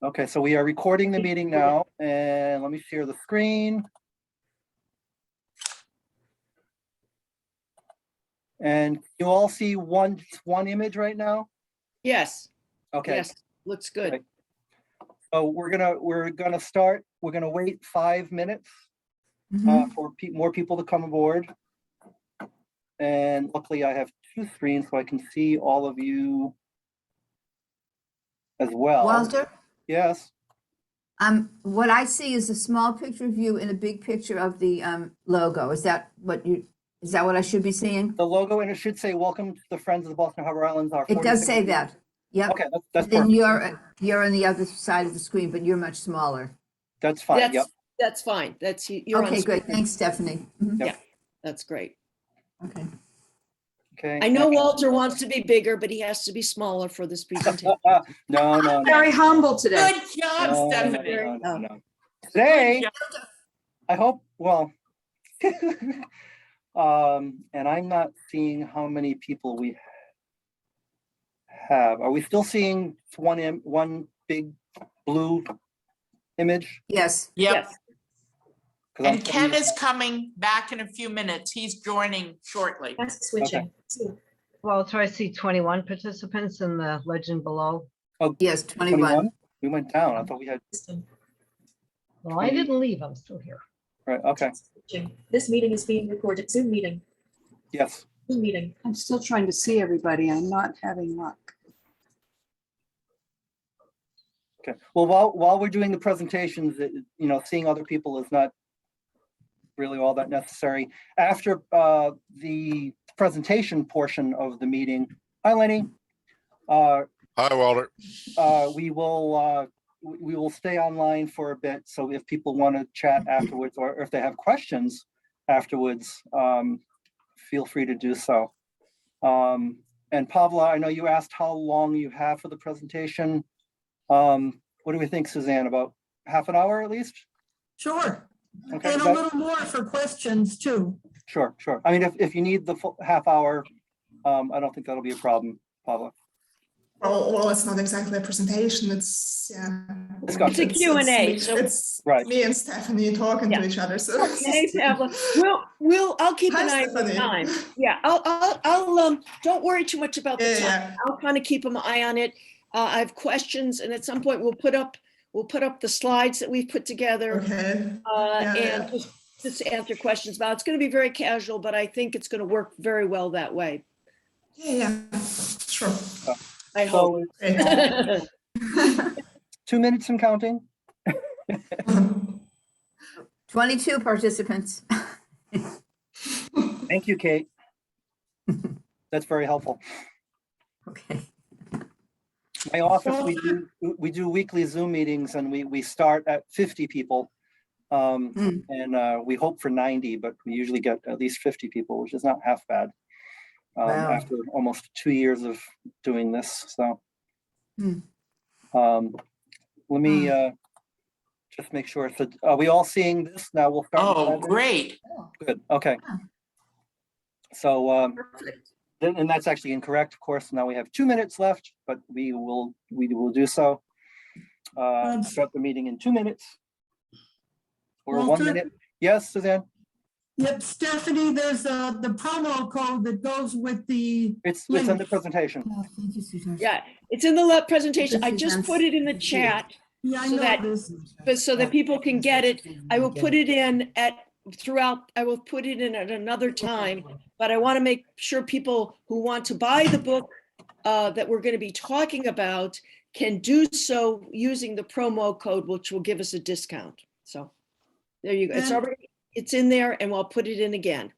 Okay, so we are recording the meeting now, and let me share the screen. And you all see one image right now? Yes. Okay. Yes, looks good. Okay. So we're gonna start. We're gonna wait 5 minutes for more people to come aboard. And luckily I have two screens so I can see all of you as well. Walter, Yes. what I see is a small picture of you and a big picture of the logo. Is that what I should be seeing? The logo, and it should say, "Welcome to the Friends of the Boston Harbor Islands." It does say that. Yep. Okay, that's Then perfect. you're on the other side of the screen, but you're much smaller. That's fine. Yep. That's fine. You're on Okay, screen. good. Thanks, Stephanie. Yep. That's great. Okay. Okay. I know Walter wants to be bigger, but he has to be smaller for this presentation. No. Very humble today. Good job, No, Stephanie. no. Today, Good I hope, well, and I'm not seeing how many people we have. Are we still seeing one big blue image? Yes. Yep. 'Cause I'm And Ken seeing- is coming back in a few minutes. He's joining shortly. That's switching. Walter, I see 21 participants in the legend below. Yes, 21. We went down. I thought we had, Well, I didn't leave. I'm still here. right, okay, This meeting is being recorded. Zoom meeting. yes. Zoom meeting. I'm still trying to see everybody. I'm not having luck. Okay, well, while we're doing the presentations, seeing other people is not really all that necessary. After the presentation portion of the meeting, hi Lenny. Hi, Walter. We will stay online for a bit. So if people want to chat afterwards, or if they have questions afterwards, feel free to do so. And Pavla, I know you asked how long you have for the presentation. What do we think, Suzanne? About half an hour at least? Sure, Okay, and a little more for questions too. Sure. I mean, if you need the full half hour, I don't think that'll be a problem, Pavla. Well, it's not exactly a presentation. It's Discussion. It's a Q&A. It's Right. me and Stephanie talking Yeah. to each other. So Hey, Pavla. I'll keep an Hi, eye on the Stephanie. time. Yeah, I'll don't worry too much about the time. yeah. I'll kind of keep an eye on it. I have questions, and at some point we'll put up the slides that we've put together Okay. and just answer questions about. It's going to be very casual, but I think it's going to work very well that way. Yeah. Sure. I hope. So Great. 2 minutes and counting. 22 participants. Thank you, Kate. That's very helpful. Okay. My office, we do weekly Zoom meetings, and we start at 50 people. And we hope for 90, but we usually get at least 50 people, which is not half bad. Wow. After almost 2 years of doing this, so. Let me just make sure. So are we all seeing this? Now we'll start. in Oh, 5 minutes? great. Good, okay. So, and that's actually incorrect, of course. Now we have 2 minutes left, but we will do so. Start the meeting in 2 minutes. Or 1 Walter? minute. Yes, Suzanne? Yep, Stephanie, there's the promo code that goes with the, It's in the presentation. Oh, thank you, Suzanne. Yeah, it's in the presentation. I This just is- put it in the chat yeah, I So know that- this. but so that people can get it. I will put it in I will put it in at another time, but I want to make sure people who want to buy the book that we're going to be talking about can do so using the promo code, which will give us a discount. So there you go. It's in there, and I'll put it in again.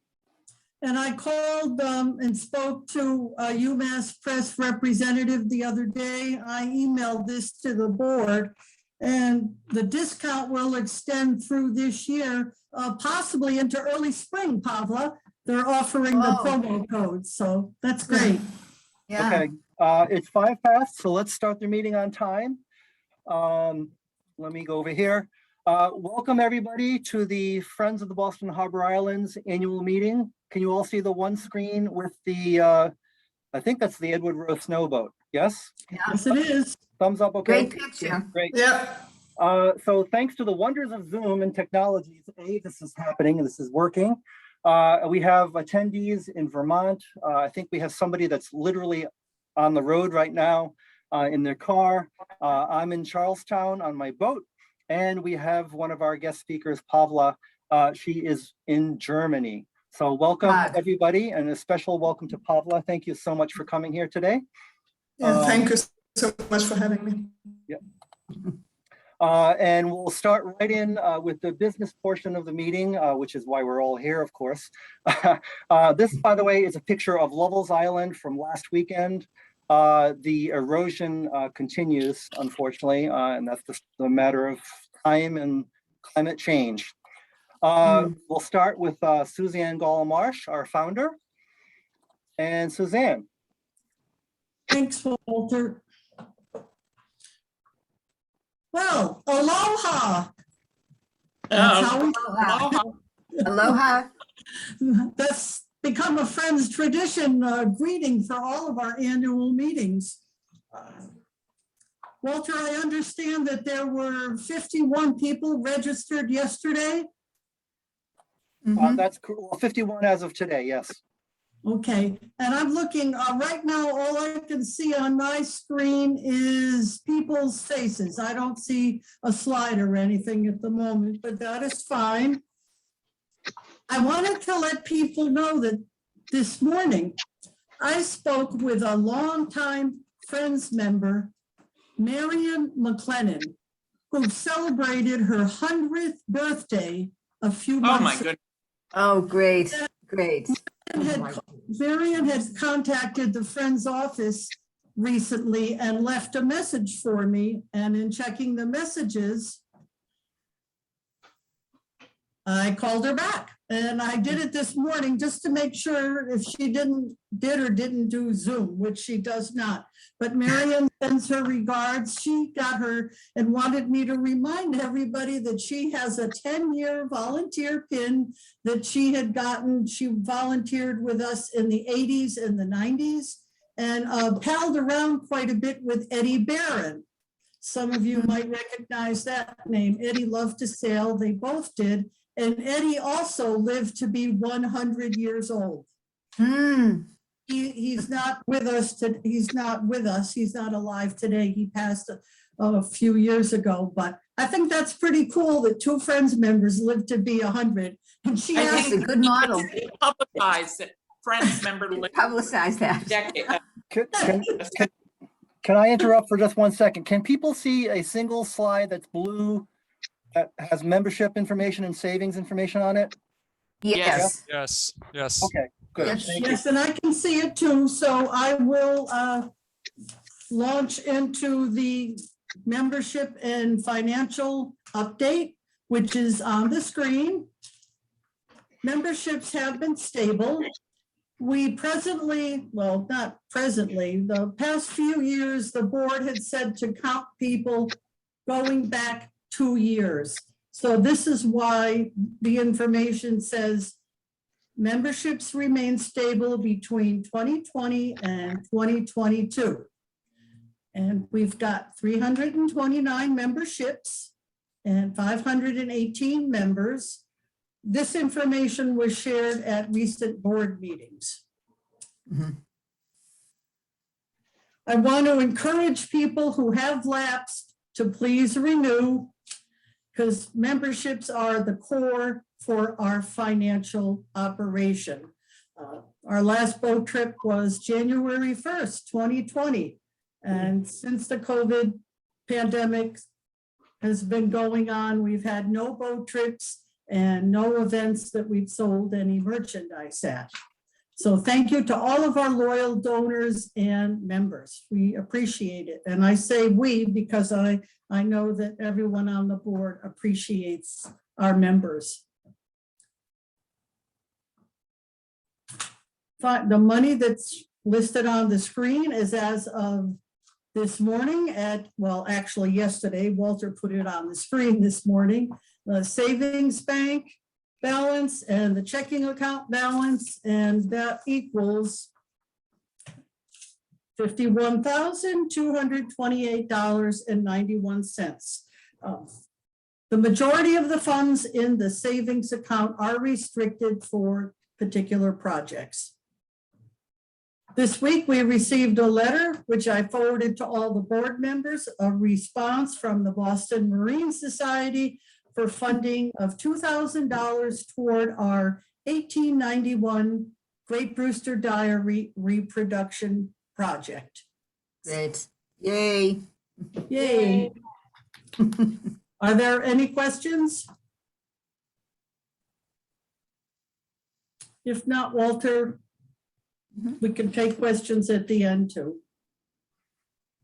And I called and spoke to a UMass Press representative the other day. I emailed this to the board, and the discount will extend through this year, possibly into early spring, Pavla. They're offering the Oh. promo code, so that's great. Yeah. Okay, it's 5 past, so let's start the meeting on time. Let me go over here. Welcome everybody to the Friends of the Boston Harbor Islands annual meeting. Can you all see the one screen with the, I think that's the Edward Rowe Snowboat, yes? Yes, it is. Thumbs up, okay? Great picture. Great. Yeah. So thanks to the wonders of Zoom and technology, this is happening and this is working. We have attendees in Vermont. I think we have somebody that's literally on the road right now in their car. I'm in Charlestown on my boat, and we have one of our guest speakers, Pavla. She is in Germany. So welcome everybody, and a special welcome to Pavla. Thank you so much for coming here today. Yeah, thank you so much for having me. Yeah. And we'll start right in with the business portion of the meeting, which is why we're all here, of course. This, by the way, is a picture of Lovell's Island from last weekend. The erosion continues, unfortunately, and that's just a matter of time and climate change. We'll start with Suzanne Gall Marsh, our founder. And Suzanne. Thanks, Walter. Well, aloha. That's how we, Aloha. that's become a Friends tradition greeting for all of our annual meetings. Walter, I understand that there were 51 people registered yesterday. That's cool. 51 as of today, yes. Okay, and I'm looking right now, all I can see on my screen is people's faces. I don't see a slide or anything at the moment, but that is fine. I wanted to let people know that this morning I spoke with a longtime Friends member, Marian Mclennan, who celebrated her 100th birthday a few months ago. Oh my goodness. Oh, great, great. Marian had contacted the Friends office recently and left a message for me. And in checking the messages, I called her back. And I did it this morning just to make sure if she did or didn't do Zoom, which she does not. But Marian sends her regards. She got her and wanted me to remind everybody that she has a 10-year volunteer pin that she had gotten. She volunteered with us in the 80s and the 90s and palled around quite a bit with Eddie Barron. Some of you might recognize that name. Eddie loved to sail. They both did. And Eddie also lived to be 100 years old. He's not with us. He's not alive today. He passed a few years ago. But I think that's pretty cool that two Friends members lived to be 100. And she That's a good model. Publicize that Friends member lived Publicize that. decade. Can I interrupt for just 1 second? Can people see a single slide that's blue that has membership information and savings information on it? Yes. Yes, yes. Okay, good. Yes. Thank you. Yes, and I can see it too. So I will launch into the membership and financial update, which is on the screen. Memberships have been stable. We presently, well, not presently, the past few years, the board had said to count people going back 2 years. So this is why the information says memberships remain stable between 2020 and 2022. And we've got 329 memberships and 518 members. This information was shared at recent board meetings. I want to encourage people who have lapsed to please renew, because memberships are the core for our financial operation. Our last boat trip was January 1st, 2020. And since the COVID pandemic has been going on, we've had no boat trips and no events that we've sold any merchandise at. So thank you to all of our loyal donors and members. We appreciate it. And I say we because I know that everyone on the board appreciates our members. The money that's listed on the screen is as of this morning at, well, actually yesterday, Walter put it on the screen this morning, the savings bank balance and the checking account balance, and that equals $51,228.91. The majority of the funds in the savings account are restricted for particular projects. This week, we received a letter, which I forwarded to all the board members, a response from the Boston Marine Society for funding of $2,000 toward our 1891 Great Brewster Diary reproduction project. Great. Yay. Yay. Are there any questions? If not, Walter, we can take questions at the end too.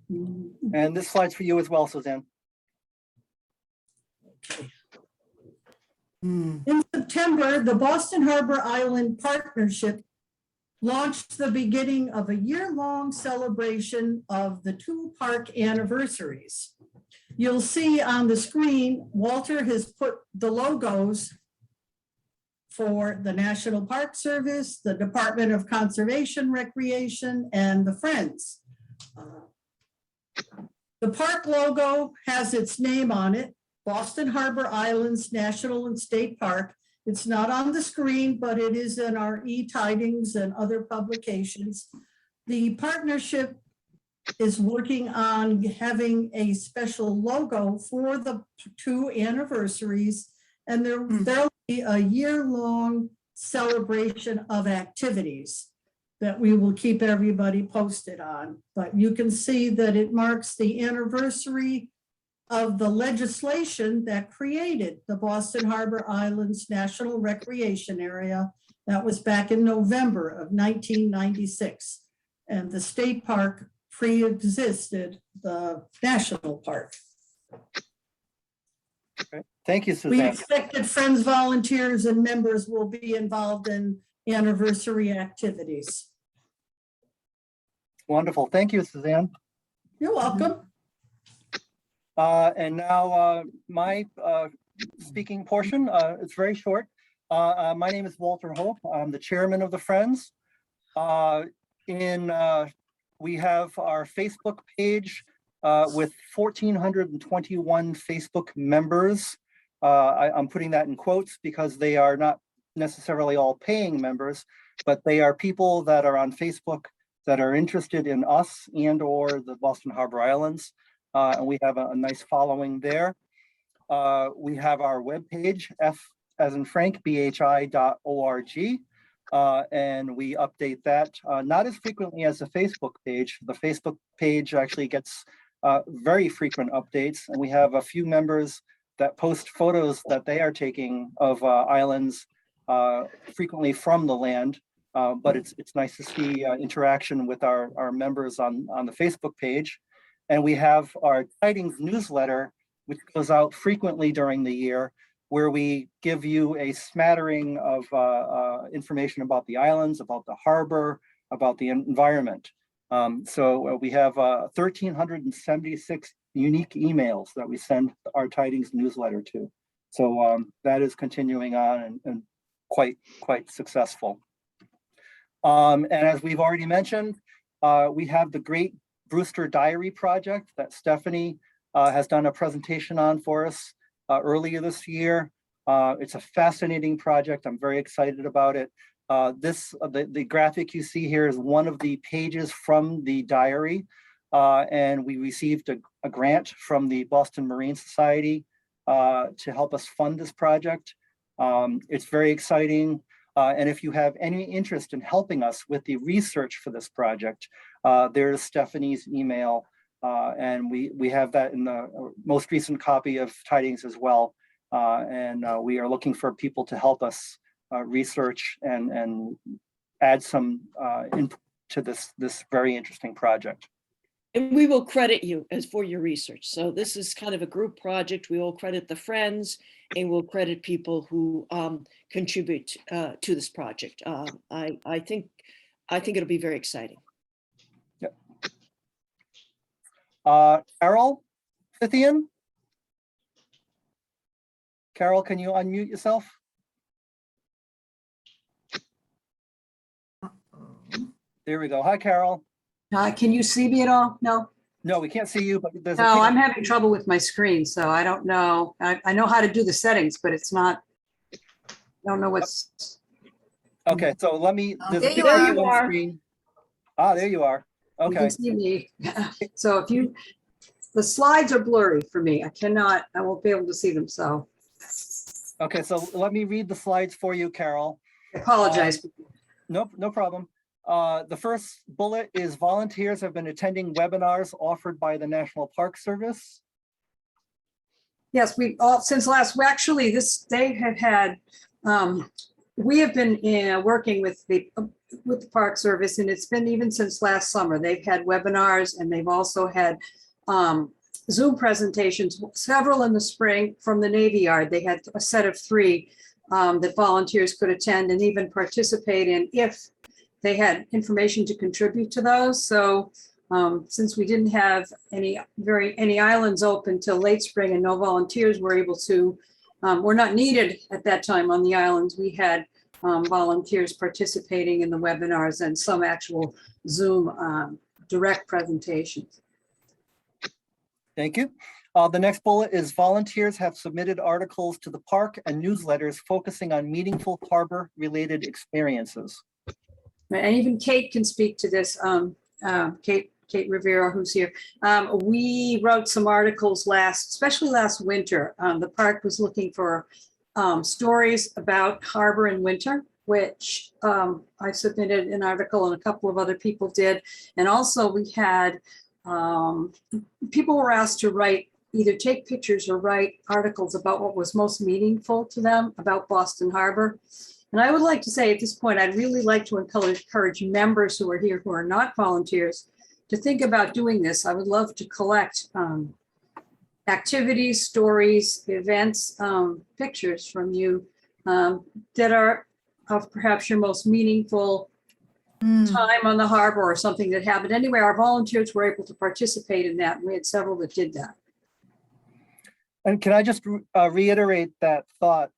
And this slide's for you as well, Suzanne. In September, the Boston Harbor Island Partnership launched the beginning of a year-long celebration of the two park anniversaries. You'll see on the screen, Walter has put the logos for the National Park Service, the Department of Conservation Recreation, and the Friends. The park logo has its name on it, Boston Harbor Islands National and State Park. It's not on the screen, but it is in our e-tidings and other publications. The partnership is working on having a special logo for the two anniversaries, and there'll be a year-long celebration of activities that we will keep everybody posted on. But you can see that it marks the anniversary of the legislation that created the Boston Harbor Islands National Recreation Area. That was back in November of 1996. And the state park pre-existed the national park. Okay. Thank you, We Suzanne. expect that Friends, volunteers, and members will be involved in anniversary activities. Wonderful. Thank you, Suzanne. You're welcome. And now my speaking portion, it's very short. My name is Walter Hope. I'm the chairman of the Friends. We have our Facebook page with 1,421 Facebook members. I'm putting that in quotes because they are not necessarily all paying members, but they are people that are on Facebook that are interested in us and or the Boston Harbor Islands. And we have a nice following there. We have our webpage, F as in Frank, BHI.org. And we update that not as frequently as the Facebook page. The Facebook page actually gets very frequent updates. And we have a few members that post photos that they are taking of islands frequently from the land. But it's nice to see interaction with our members on the Facebook page. And we have our Tidings newsletter, which goes out frequently during the year, where we give you a smattering of information about the islands, about the harbor, about the environment. So we have 1,376 unique emails that we send our Tidings newsletter to. So that is continuing on and quite successful. And as we've already mentioned, we have the Great Brewster Diary project that Stephanie has done a presentation on for us earlier this year. It's a fascinating project. I'm very excited about it. The graphic you see here is one of the pages from the diary, and we received a grant from the Boston Marine Society to help us fund this project. It's very exciting. And if you have any interest in helping us with the research for this project, there's Stephanie's email, and we have that in the most recent copy of Tidings as well. And we are looking for people to help us research and add some input to this very interesting project. And we will credit you as for your research. So this is kind of a group project. We will credit the Friends and we'll credit people who contribute to this project. I think it'll be very exciting. Yep. Carol, Fithian? Carol, can you unmute yourself? There we go. Hi, Carol. Can you see me at all? No? No, we can't see you, but there's a No, picture. I'm having trouble with my screen, so I don't know. I know how to do the settings, but it's not, I don't know what's, Okay, so let me, there's a There you picture are. of you on screen. Ah, there you are. you Okay, can see me. So if you, the slides are blurry for me. I won't be able to see them, so okay, so let me read the slides for you, Carol. I apologize. Nope, no problem. The first bullet is volunteers have been attending webinars offered by the National Park Service. Yes, we all, since last, well, actually, they have had, we have been working with the Park Service, and it's been even since last summer. They've had webinars, and they've also had Zoom presentations, several in the spring from the Navy Yard. They had a set of 3 that volunteers could attend and even participate in if they had information to contribute to those. So since we didn't have any islands open till late spring and no volunteers were able to, were not needed at that time on the islands, we had volunteers participating in the webinars and some actual Zoom direct presentations. Thank you. The next bullet is volunteers have submitted articles to the park and newsletters focusing on meaningful harbor-related experiences. And even Kate can speak to this, Kate Rivera, who's here. We wrote some articles especially last winter. The park was looking for stories about harbor in winter, which I submitted an article and a couple of other people did. And also we had, people were asked to either take pictures or write articles about what was most meaningful to them about Boston Harbor. And I would like to say at this point, I'd really like to encourage members who are here who are not volunteers to think about doing this. I would love to collect activities, stories, events, pictures from you that are of perhaps your most meaningful time on the harbor or something that happened. Anyway, our volunteers were able to participate in that. And we had several that did that. And can I just reiterate that thought?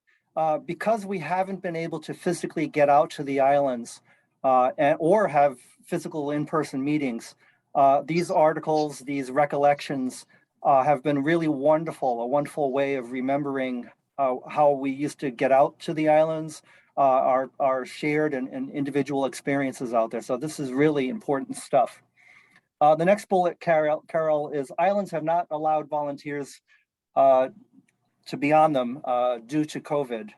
Because we haven't been able to physically get out to the islands or have physical in-person meetings, these articles, these recollections have been really wonderful, a wonderful way of remembering how we used to get out to the islands, our shared and individual experiences out there. So this is really important stuff. The next bullet, Carol, is islands have not allowed volunteers to be on them due to COVID.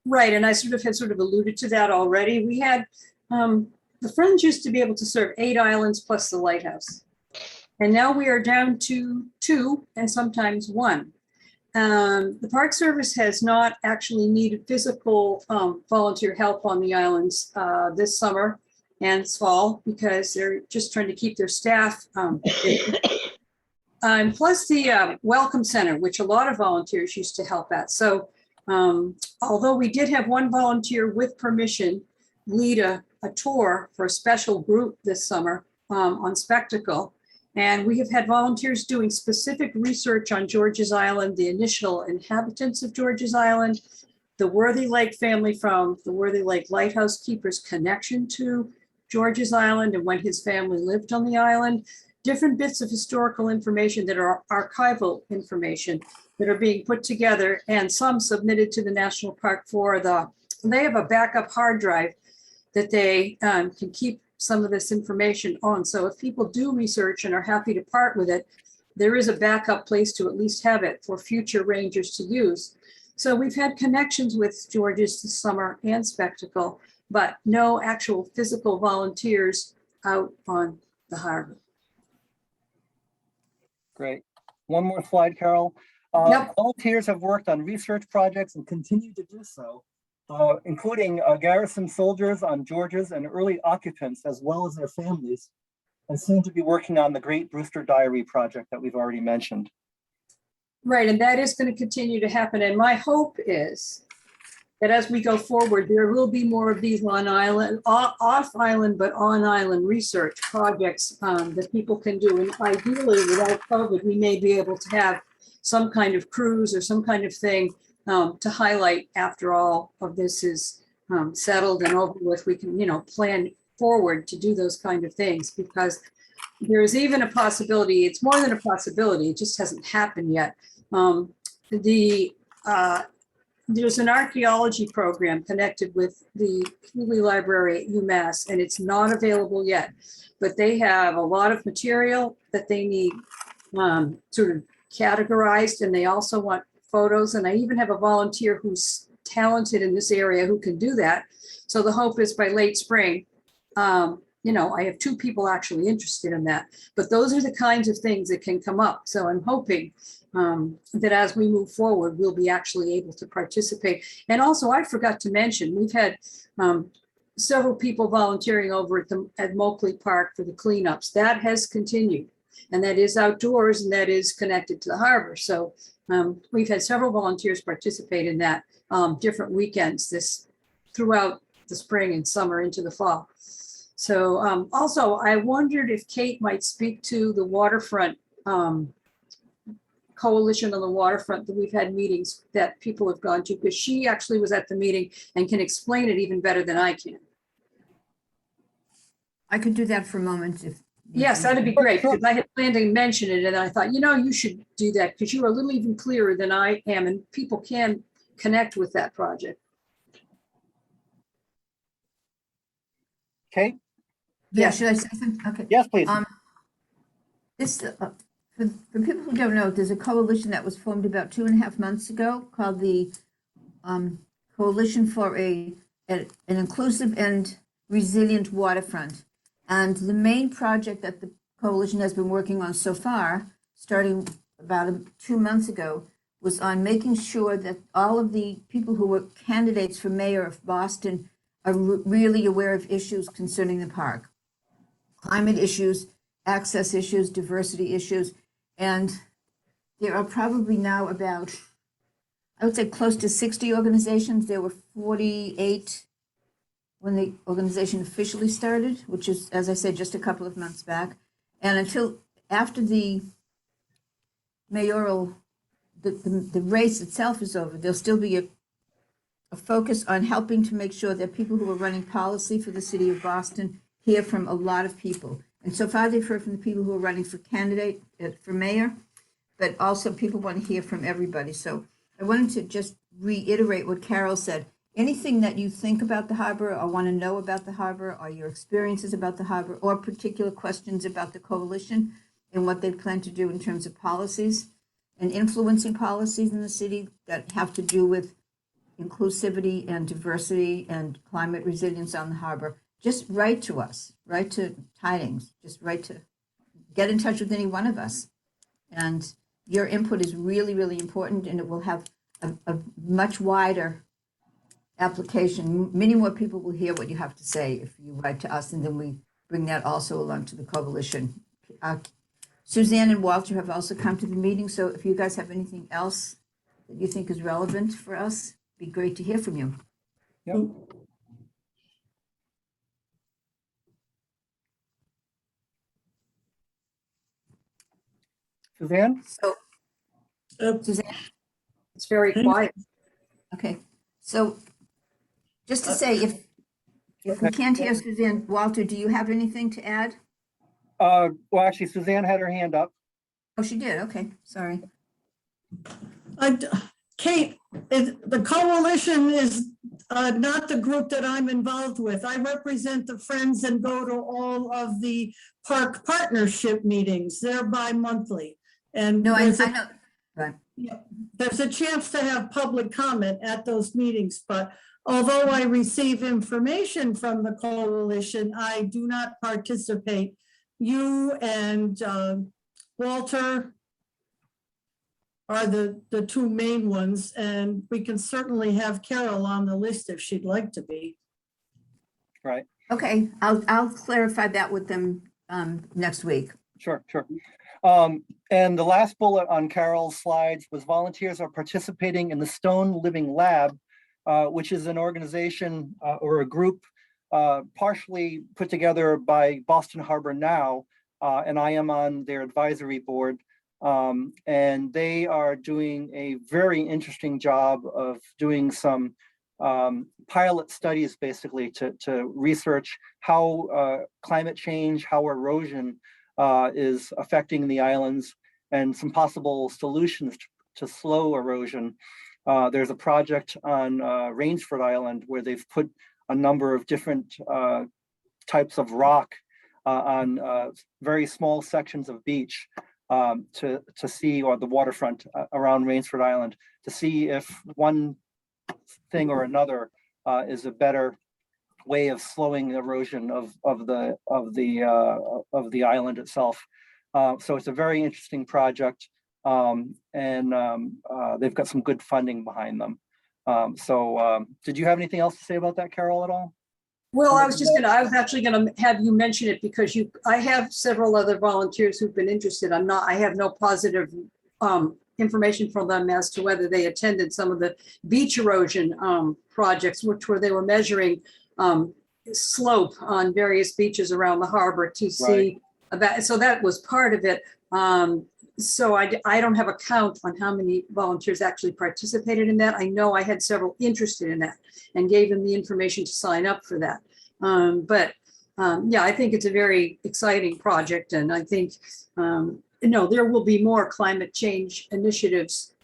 Right, and I had alluded to that already. We had, the Friends used to be able to serve 8 islands plus the lighthouse. And now we are down to 2 and sometimes 1. The Park Service has not actually needed physical volunteer help on the islands this summer and fall because they're just trying to keep their staff. And plus the Welcome Center, which a lot of volunteers used to help at. So although we did have one volunteer with permission lead a tour for a special group this summer on Spectacle, and we have had volunteers doing specific research on George's Island, the initial inhabitants of George's Island, the Worthy Lake family from the Worthy Lake Lighthouse Keeper's connection to George's Island and when his family lived on the island, different bits of historical information that are archival information that are being put together and some submitted to the National Park for they have a backup hard drive that they can keep some of this information on. So if people do research and are happy to part with it, there is a backup place to at least have it for future rangers to use. So we've had connections with George's this summer and Spectacle, but no actual physical volunteers out on the harbor. Great. One more slide, Carol. Yep. Volunteers have worked on research projects and continue to do so, including garrison soldiers on George's and early occupants, as well as their families, and soon to be working on the Great Brewster Diary project that we've already mentioned. Right, and that is going to continue to happen. And my hope is that as we go forward, there will be more of these on island, off island, but on island research projects that people can do. And ideally, without COVID, we may be able to have some kind of cruise or some kind of thing to highlight after all of this is settled and over with. We can, plan forward to do those kind of things, because there's even a possibility, it's more than a possibility, it just hasn't happened yet. There's an archaeology program connected with the Keeley Library at UMass, and it's not available yet, but they have a lot of material that they need sort of categorized, and they also want photos. And I even have a volunteer who's talented in this area who can do that. So the hope is by late spring, you know, I have 2 people actually interested in that, but those are the kinds of things that can come up. So I'm hoping that as we move forward, we'll be actually able to participate. And also, I forgot to mention, we've had several people volunteering over at Moakley Park for the cleanups. That has continued, and that is outdoors, and that is connected to the harbor. So we've had several volunteers participate in that different weekends throughout the spring and summer into the fall. So also, I wondered if Kate might speak to the waterfront coalition on the waterfront that we've had meetings that people have gone to, because she actually was at the meeting and can explain it even better than I can. I could do that for a moment if. Yes, that'd be great, because I had planned to mention it, and I thought, you know, you should do that because you're a little even clearer than I am, and people can connect with that project. Okay, Yeah, should I say something? Okay. yes, please. For people who don't know, there's a coalition that was formed about 2.5 months ago called the Coalition for an Inclusive and Resilient Waterfront. And the main project that the coalition has been working on so far, starting about 2 months ago, was on making sure that all of the people who were candidates for mayor of Boston are really aware of issues concerning the park. Climate issues, access issues, diversity issues. And there are probably now about, I would say, close to 60 organizations. There were 48 when the organization officially started, which is, as I said, just a couple of months back. And until after the mayoral, the race itself is over, there'll still be a focus on helping to make sure that people who are running policy for the city of Boston hear from a lot of people. And so far, they've heard from the people who are running for candidate for mayor, but also people want to hear from everybody. So I wanted to just reiterate what Carol said. Anything that you think about the harbor or want to know about the harbor or your experiences about the harbor or particular questions about the coalition and what they plan to do in terms of policies and influencing policies in the city that have to do with inclusivity and diversity and climate resilience on the harbor, just write to us, write to Tidings, just write to, get in touch with any one of us. And your input is really, really important, and it will have a much wider application. Many more people will hear what you have to say if you write to us, and then we bring that also along to the coalition. Suzanne and Walter have also come to the meeting, so if you guys have anything else that you think is relevant for us, it'd be great to hear from you. Yep. Suzanne? So, Suzanne? It's very quiet. Okay, so just to say, if we can't hear Suzanne, Walter, do you have anything to add? Well, actually, Suzanne had her hand up. Oh, she did. Okay, sorry. Kate, the coalition is not the group that I'm involved with. I represent the Friends and go to all of the park partnership meetings. They're bi-monthly. And No, I know. Right. Yeah, there's a chance to have public comment at those meetings, but although I receive information from the coalition, I do not participate. You and Walter are the two main ones, and we can certainly have Carol on the list if she'd like to be. Right. Okay, I'll clarify that with them next week. Sure. And the last bullet on Carol's slides was volunteers are participating in the Stone Living Lab, which is an organization or a group partially put together by Boston Harbor Now, and I am on their advisory board. And they are doing a very interesting job of doing some pilot studies basically to research how climate change, how erosion is affecting the islands, and some possible solutions to slow erosion. There's a project on Rainsford Island where they've put a number of different types of rock on very small sections of beach to see, or the waterfront around Rainsford Island, to see if one thing or another is a better way of slowing the erosion of the island itself. So it's a very interesting project, and they've got some good funding behind them. Did you have anything else to say about that, Carol, at all? Well, I was actually gonna have you mention it because I have several other volunteers who've been interested. I have no positive information from them as to whether they attended some of the beach erosion projects, where they were measuring slope on various beaches around the harbor to see about, so that was part of it. So I don't have a count on how many volunteers actually participated in that. I know I had several interested in that and gave them the information to sign up for that. Yeah, I think it's a very exciting project, and I think there will be more climate change initiatives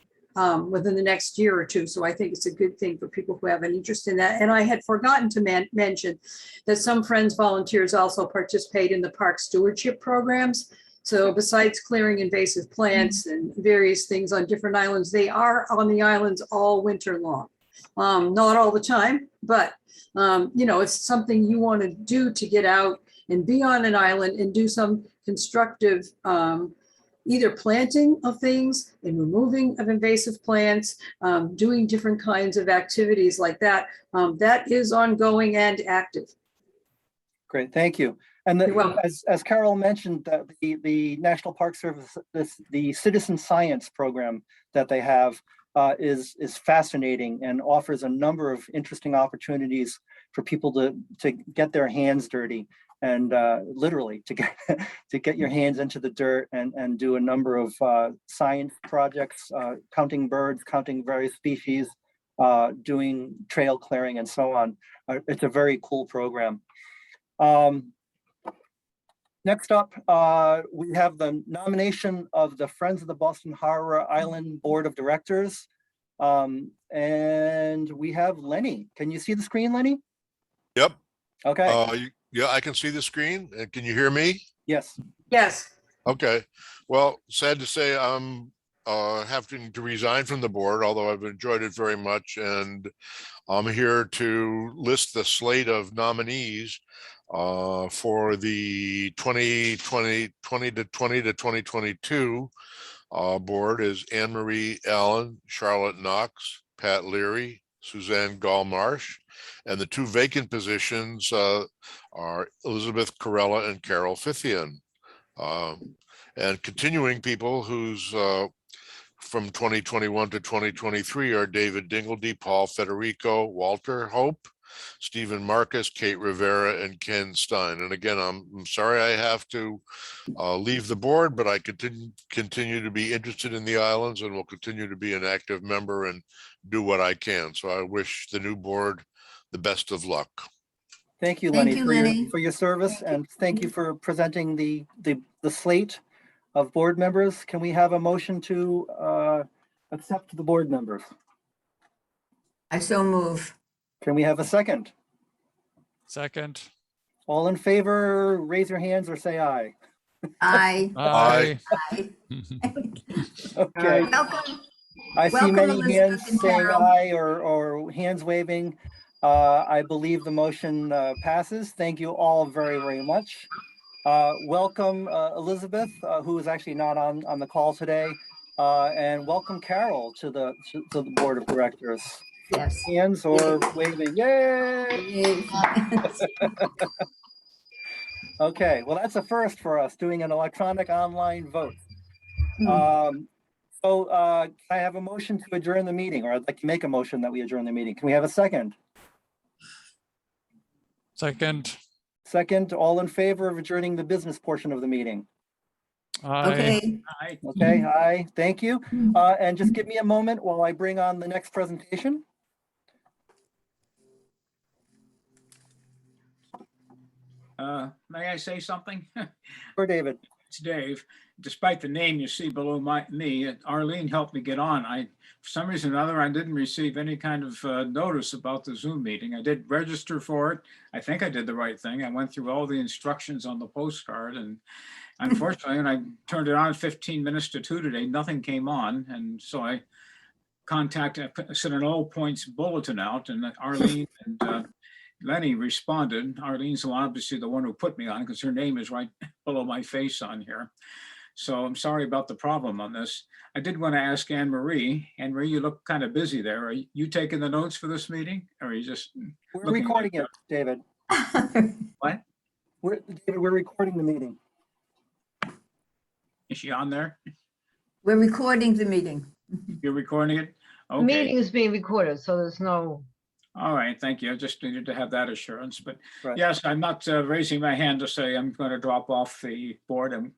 within the next year or two. So I think it's a good thing for people who have an interest in that. And I had forgotten to mention that some Friends volunteers also participate in the park stewardship programs. So besides clearing invasive plants and various things on different islands, they are on the islands all winter long. Not all the time, but it's something you want to do, to get out and be on an island and do some constructive either planting of things and removing of invasive plants, doing different kinds of activities like that. That is ongoing and active. Great, thank you. And as Carol mentioned, the National Park Service, the citizen science program that they have is fascinating and offers a number of interesting opportunities for people to get their hands dirty, and literally to get your hands into the dirt and do a number of science projects, counting birds, counting various species, doing trail clearing and so on. It's a very cool program. Next up, we have the nomination of the Friends of the Boston Harbor Island Board of Directors. And we have Lenny. Can you see the screen, Lenny? Yep. Okay. Yeah, I can see the screen. Can you hear me? Yes. Yes. Okay. Well, sad to say, I'm having to resign from the board, although I've enjoyed it very much. And I'm here to list the slate of nominees for the 2020 to 2022 board is Anne Marie Allen, Charlotte Knox, Pat Leary, Suzanne Gall Marsh, and the two vacant positions are Elizabeth Corella and Carol Fithian. And continuing people who's from 2021 to 2023 are David Dingledy, Paul Federico, Walter Hope, Stephen Marcus, Kate Rivera, and Ken Stein. And again, I'm sorry I have to leave the board, but I continue to be interested in the islands and will continue to be an active member and do what I can. So I wish the new board the best of luck. Thank you, Lenny, for your service, and thank you for presenting the slate of board members. Can we have a motion to accept the board members? I so move. Can we have a second? Second. All in favor, raise your hands or say aye. Aye. Aye. Aye. Okay. Welcome. I see Welcome, many Elizabeth hands and saying Carol. aye or hands waving. I believe the motion passes. Thank you all very, very much. Welcome, Elizabeth, who is actually not on the call today, and welcome Carol to the board of directors. Yes. Hands or waving, yay! Okay, well, that's a first for us, doing an electronic online vote. So I have a motion to adjourn the meeting, or I'd like to make a motion that we adjourn the meeting. Can we have a second? Second. Second, all in favor of adjourning the business portion of the meeting? Aye. Okay. Okay, aye, thank you. And just give me a moment while I bring on the next presentation. May I say something? For David. It's Dave. Despite the name you see below me, Arlene helped me get on. For some reason or other, I didn't receive any kind of notice about the Zoom meeting. I did register for it. I think I did the right thing. I went through all the instructions on the postcard, and unfortunately, when I turned it on 15 minutes to 2 today, nothing came on. And so I sent an all points bulletin out, and Arlene and Lenny responded. Arlene's obviously the one who put me on because her name is right below my face on here. So I'm sorry about the problem on this. I did want to ask Anne Marie. Anne Marie, you look kind of busy there. Are you taking the notes for this meeting, or are you just? We're recording it, David. What? David, we're recording the meeting. Is she on there? We're recording the meeting. You're recording it? The Okay. meeting is being recorded, so there's no, All right, thank you. I just needed to have that assurance, but Right. yes, I'm not raising my hand to say I'm going to drop off the board. I'm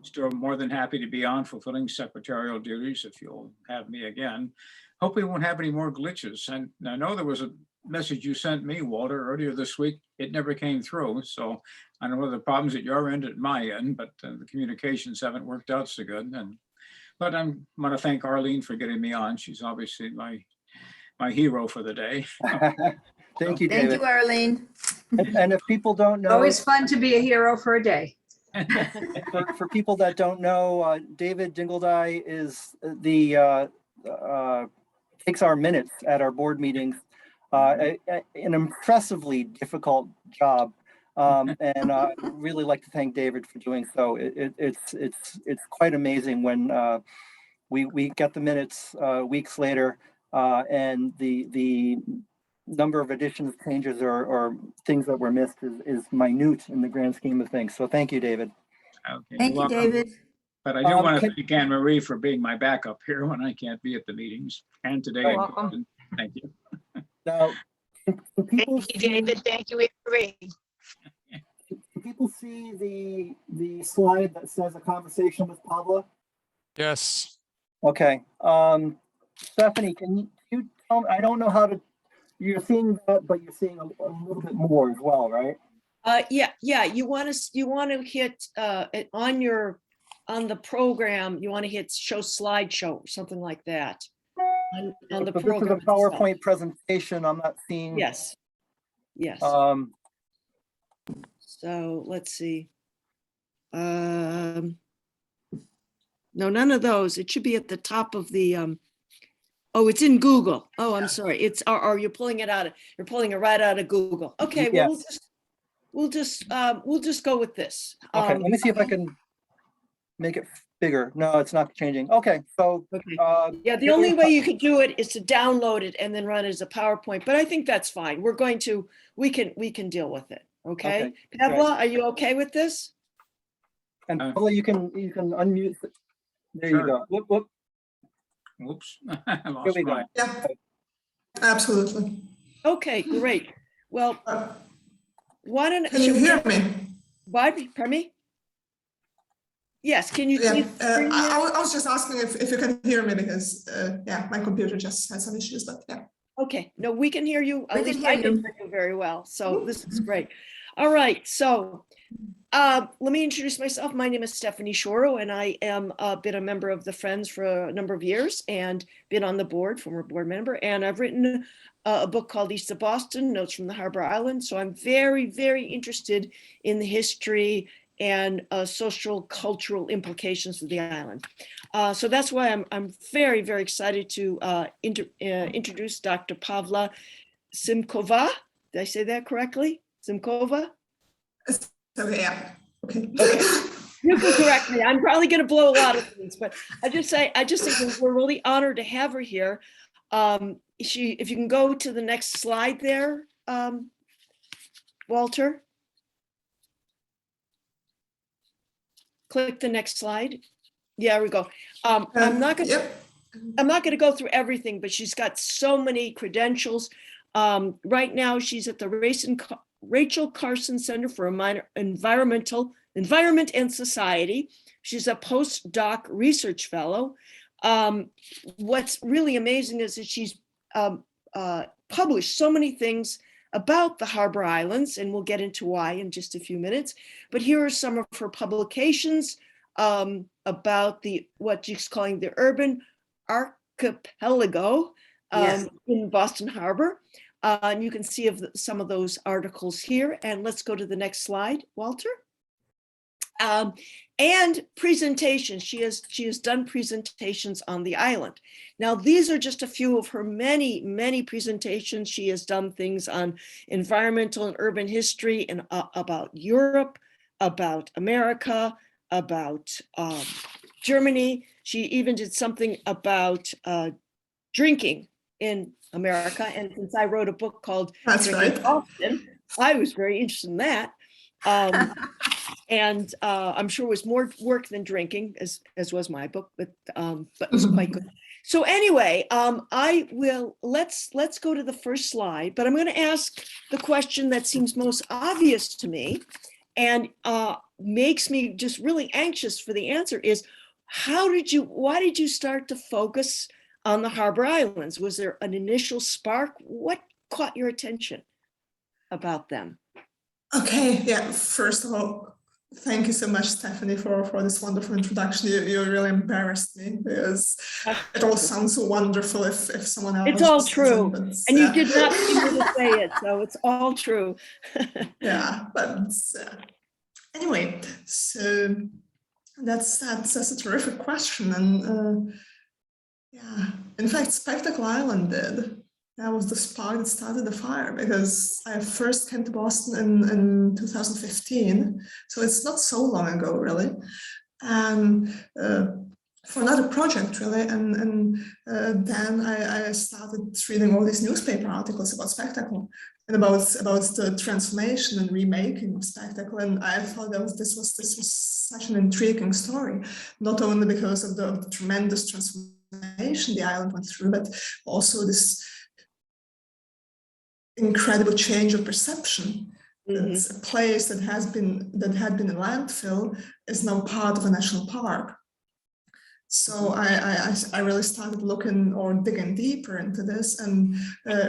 still more than happy to be on fulfilling secretarial duties if you'll have me again. Hope we won't have any more glitches. And I know there was a message you sent me, Walter, earlier this week. It never came through. So I don't know whether the problems at your end, at my end, but the communications haven't worked out so good. But I want to thank Arlene for getting me on. She's obviously my hero for the day. Thank you, Thank David. you, Arlene. And if people don't know, Always fun to be a hero for a day. for people that don't know, David Dingledye is takes our minutes at our board meetings. An impressively difficult job, and really like to thank David for doing so. It's quite amazing when we get the minutes weeks later, and the number of additions, changes, or things that were missed is minute in the grand scheme of things. So thank you, David. Okay, Thank you're you, welcome. David. But I do want to thank Anne Marie for being my backup here when I can't be at the meetings. And today, You're welcome. thank you. Now, can people Thank you, David. Thank you, Marie. can people see the slide that says a conversation with Pavla? Yes. Okay. Stephanie, can you tell me, I don't know how to, you're seeing that, but you're seeing a little bit more as well, right? Yeah. You want to hit on the program. You want to hit show slideshow or something like that. On the But program. this is a PowerPoint presentation. I'm not seeing. Yes. Yes. So let's see. No, none of those. It should be at the top of the. Oh, it's in Google. Oh, I'm sorry. It's or you're pulling it out. You're pulling it right out of Google. Okay. Well, Yes. we'll just go with this. Okay. Let me see if I can make it bigger. No, it's not changing. Okay. So. Okay. Yeah, the only way you could do it is to download it and then run it as a PowerPoint, but I think that's fine. We can deal with it. Okay. Pavla, are you okay with this? And Pavla, you can unmute. There Sure. you go. Whoop. Whoops. I Here lost we go. mine. Yeah, absolutely. Okay, great. Well, why don't Can you hear me? What? Pardon me? Yes. Can you? Yeah, I was just asking if you can hear me because yeah, my computer just had some issues, but yeah. Okay. No, we can hear you. At We can least hear I can you. hear you very well. So this is great. All right. So let me introduce myself. My name is Stephanie Schorow, and I am been a member of the Friends for a number of years and been on the board, former board member. And I've written a book called East of Boston, Notes from the Harbor Island. So I'm very, very interested in the history and social cultural implications of the island. So that's why I'm very, very excited to introduce Dr. Pavla Simkova. Did I say that correctly? Simkova? So yeah, okay. You can correct me. I'm probably going to blow a lot of things, but I just think we're really honored to have her here. If you can go to the next slide there, Walter. Click the next slide. Yeah, we go. I'm not going to go through everything, but she's got so many credentials. Right now, she's at the Rachel Carson Center for Environment and Society. She's a postdoc research fellow. What's really amazing is that she's published so many things about the Harbor Islands, and we'll get into why in just a few minutes. But here are some of her publications about what she's calling the urban archipelago Yes. in Boston Harbor. And you can see some of those articles here. And let's go to the next slide, Walter. And presentations. She has done presentations on the island. Now, these are just a few of her many, many presentations. She has done things on environmental and urban history and about Europe, about America, about Germany. She even did something about drinking in America. And since I wrote a book called That's Drinking right. Boston, I was very interested in that. And I'm sure it was more work than drinking, as was my book, but it was quite good. So anyway, let's go to the first slide, but I'm going to ask the question that seems most obvious to me and makes me just really anxious for the answer is, why did you start to focus on the Harbor Islands? Was there an initial spark? What caught your attention about them? Okay, yeah, first of all, thank you so much, Stephanie, for this wonderful introduction. You really embarrassed me because it all sounds so wonderful if someone else. It's all listens true. in, but, And you did not need to say it, so it's all true. yeah, but anyway, so that's a terrific question. And yeah, in fact, Spectacle Island did. That was the spark that started the fire, because I first came to Boston in 2015. So it's not so long ago, really. And for another project, really. And then I started reading all these newspaper articles about Spectacle and about the transformation and remaking of Spectacle. And I thought this was such an intriguing story, not only because of the tremendous transformation the island went through, but also this incredible change of perception. It's a place that had been a landfill is now part of a national park. So I really started looking or digging deeper into this and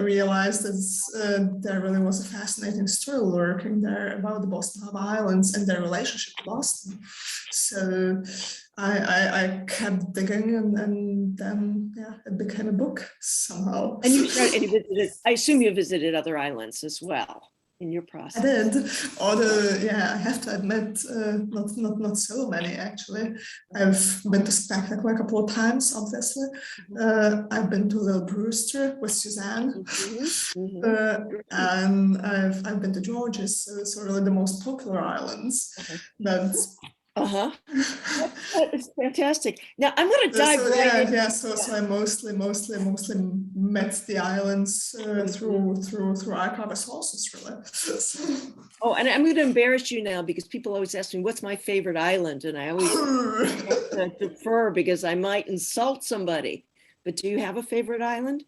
realized that there really was a fascinating story lurking there about the Boston Harbor Islands and their relationship to Boston. So I kept digging, and then it became a book somehow. And you visited, I assume you visited other islands as well in your process. I did, although I have to admit, not so many actually. I've been to Spectacle a couple of times, obviously. I've been to Little Brewster with Suzanne, and I've been to George's, so really the most popular islands. But That is fantastic. Now I'm going to dive right in. So I mostly met the islands through archival sources, really. Oh, and I'm going to embarrass you now because people always ask me what's my favorite island, and I always have to defer because I might insult somebody. But do you have a favorite island?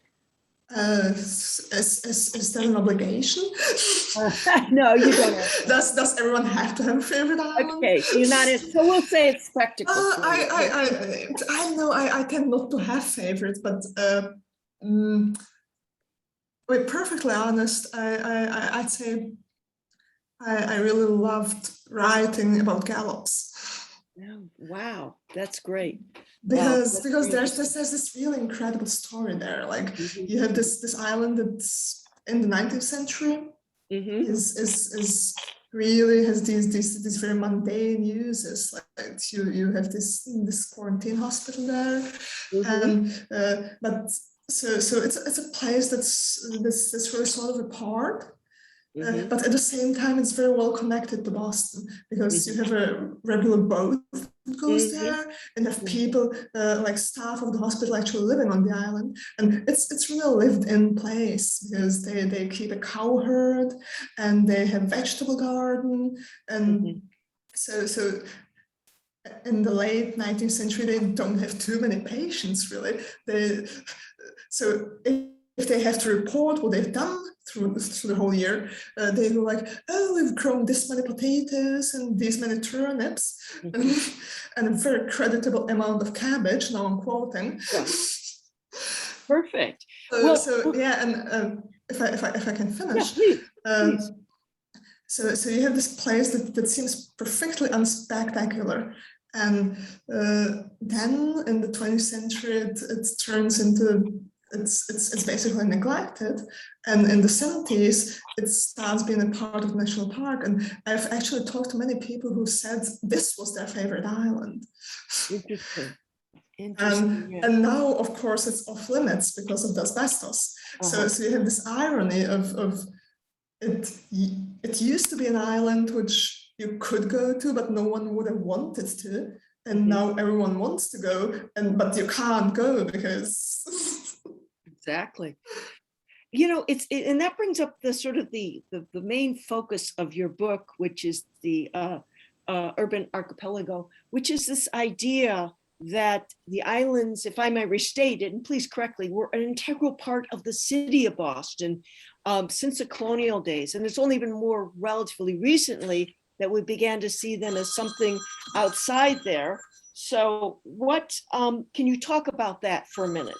Is that an obligation? No, you don't. Does everyone have to have a favorite island? Okay, so you're not. So we'll say it's Spectacle. I know I tend not to have favorites, but to be perfectly honest, I'd say I really loved writing about gallops. Oh, wow, that's great. Because there's this really incredible story there. Like you have this island that's in the 19th century is really has these very mundane uses. Like you have this quarantine hospital there, and but so it's a place that's really sort of apart. But at the same time, it's very well connected to Boston because you have a regular boat that goes there, and have people like staff of the hospital actually living on the island, and it's really a lived-in place because they keep a cow herd and they have vegetable garden, and so in the late 19th century they don't have too many patients really. So if they have to report what they've done through the whole year, they go like, oh, we've grown this many potatoes and these many turnips, and a very creditable amount of cabbage. Now I'm quoting. Perfect. And if I can finish. Yeah, please. So you have this place that seems perfectly unspectacular, and then in the 20th century it turns into it's basically neglected, and in the 70s it starts being a part of national park. And I've actually talked to many people who said this was their favorite island. Interesting. Interesting. Yeah. And now, of course, it's off limits because of the asbestos. So you have this irony of it. It used to be an island which you could go to, but no one would have wanted to. And now everyone wants to go, but you can't go because. Exactly. You know, and that brings up the sort of the main focus of your book, which is the urban archipelago, which is this idea that the islands, if I may restate it, and please correct me, were an integral part of the city of Boston since the colonial days. And it's only been more relatively recently that we began to see them as something outside there. So what, can you talk about that for a minute?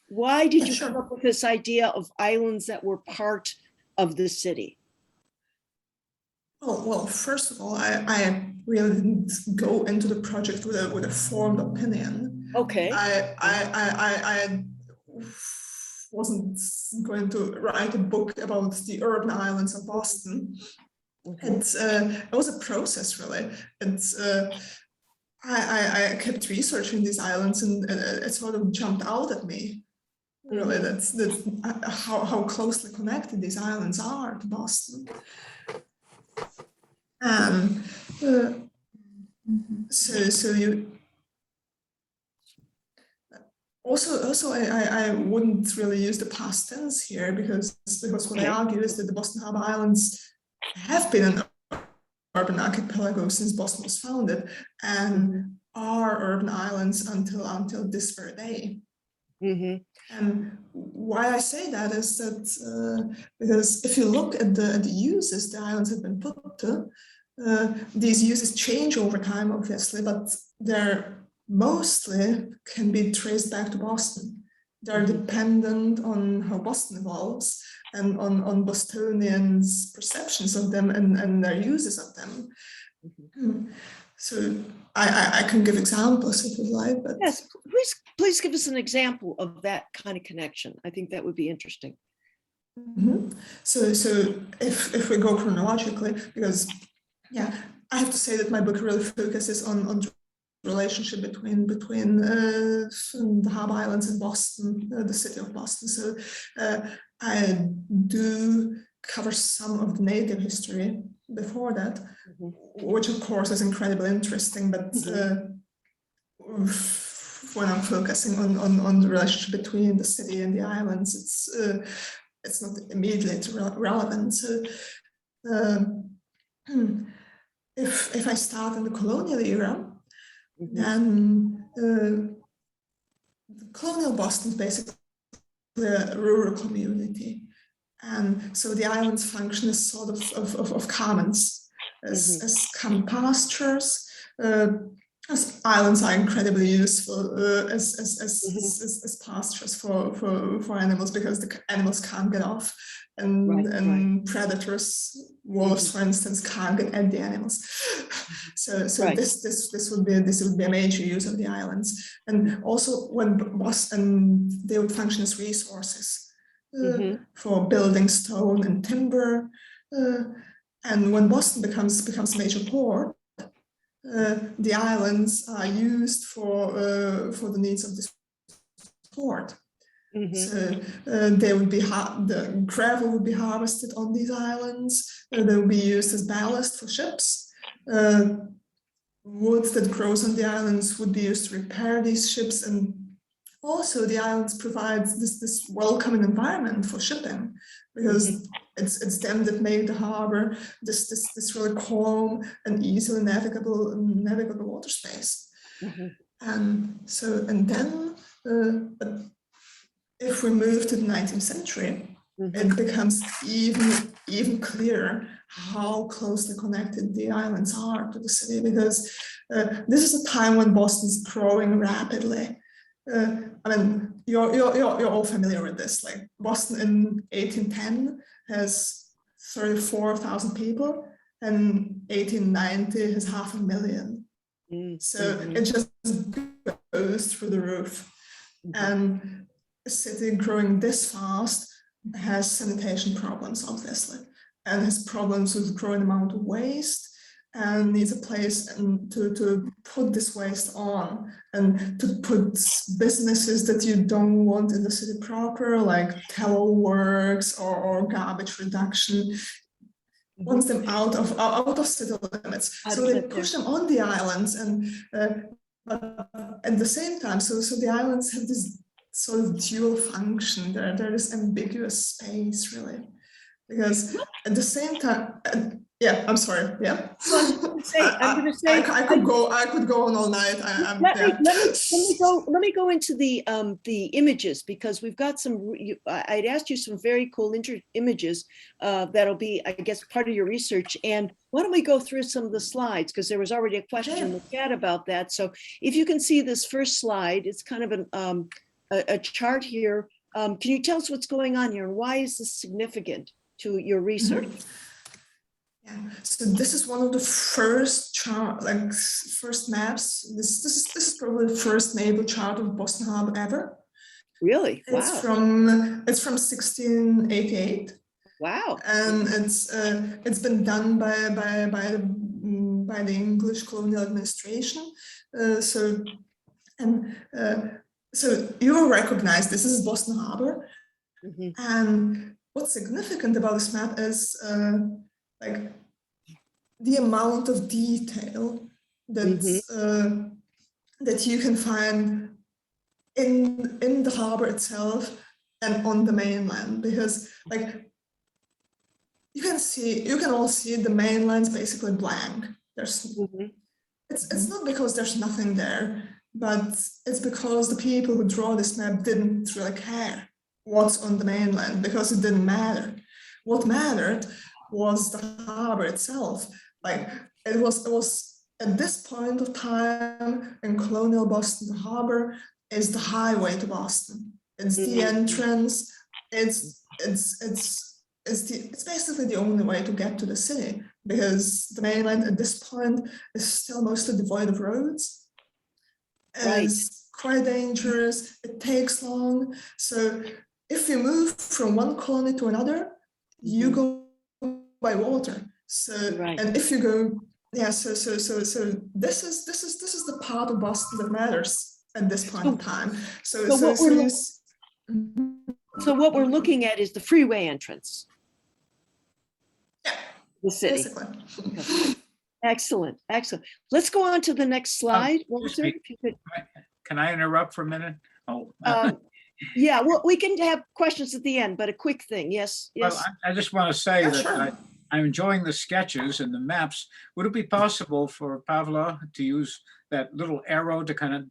Why did you come up with this idea of islands that were part of the city? Well, first of all, I really didn't go into the project with a formed opinion. Okay. I wasn't going to write a book about the urban islands of Boston. It was a process, really. I kept researching these islands, and it sort of jumped out at me. Really, that's how closely connected these islands are to Boston. So you also I wouldn't really use the past tense here because what I argue is that the Boston Harbor Islands have been an urban archipelago since Boston was founded, and are urban islands until this very day. And why I say that is that because if you look at the uses the islands have been put to, these uses change over time, obviously, but they're mostly can be traced back to Boston. They're dependent on how Boston evolves and on Bostonians' perceptions of them and their uses of them. So I can give examples if you like, but yes, please give us an example of that kind of connection. I think that would be interesting. So if we go chronologically, because I have to say that my book really focuses on the relationship between the Harbor Islands and Boston, the city of Boston. So I do cover some of the native history before that, which of course is incredibly interesting, but when I'm focusing on the relationship between the city and the islands, it's not immediately relevant. So if I start in the colonial era, then the colonial Boston is basically a rural community. And so the islands function as sort of commons, as common pastures. As islands are incredibly useful as pastures for animals because the animals can't get off, and predators, wolves, for instance, can't get at the animals. So this would be a major use of the islands, and also when Boston, they would function as resources. For building stone and timber, and when Boston becomes a major port, the islands are used for the needs of this port. So they would be the gravel would be harvested on these islands. They will be used as ballast for ships. Wood that grows on the islands would be used to repair these ships, and also the islands provide this welcoming environment for shipping, because it's them that make the harbor this really calm and easily navigable water space. And then if we move to the 19th century, it becomes even clearer how closely connected the islands are to the city, because this is a time when Boston's growing rapidly. I mean, you're all familiar with this. Like Boston in 1810 has 34,000 people, and 1890 has 500,000. So it just goes through the roof. And a city growing this fast has sanitation problems, obviously, and has problems with growing amount of waste, and needs a place to put this waste on, and to put businesses that you don't want in the city proper, like tallow works or garbage reduction, wants them out of city limits. So they push them on the islands, and but at the same time, so the islands have this sort of dual function. There is ambiguous space, really, because at the same time, yeah, I'm sorry, yeah. I'm going to say I could go on all night. Let me go into the images, because we've got some. I'd asked you some very cool images that'll be, I guess, part of your research. And why don't we go through some of the slides, because there was already a question in the chat about that. So if you can see this first slide, it's kind of a chart here. Can you tell us what's going on here, and why is this significant to your research? Yeah, so this is one of the first first maps. This is probably the first naval chart of Boston Harbor ever. Really? Wow. It's from 1688. Wow. And it's been done by the English colonial administration. So you will recognize this is Boston Harbor. And what's significant about this map is like the amount of detail that that you can find in the harbor itself and on the mainland, because like you can all see the mainland's basically blank. There's it's not because there's nothing there, but it's because the people who draw this map didn't really care what's on the mainland, because it didn't matter. What mattered was the harbor itself. Like it was at this point of time in colonial Boston, the harbor is the highway to Boston. It's the entrance. It's basically the only way to get to the city, because the mainland at this point is still mostly devoid of roads. It's quite dangerous. It takes long. So if you move from one colony to another, you go by water. So and if you go, so this is the part of Boston that matters at this point in time. So what we're looking at is the freeway entrance. Yeah, the city. Basically. Okay. Excellent. Let's go on to the next slide. Walter, if you could. Can I interrupt for a minute? Oh. Yeah, well, we can have questions at the end, but a quick thing. Yes. Well, I just want to say that I'm enjoying the sketches and the maps. Would it be possible for Pavla to use that little arrow to kind of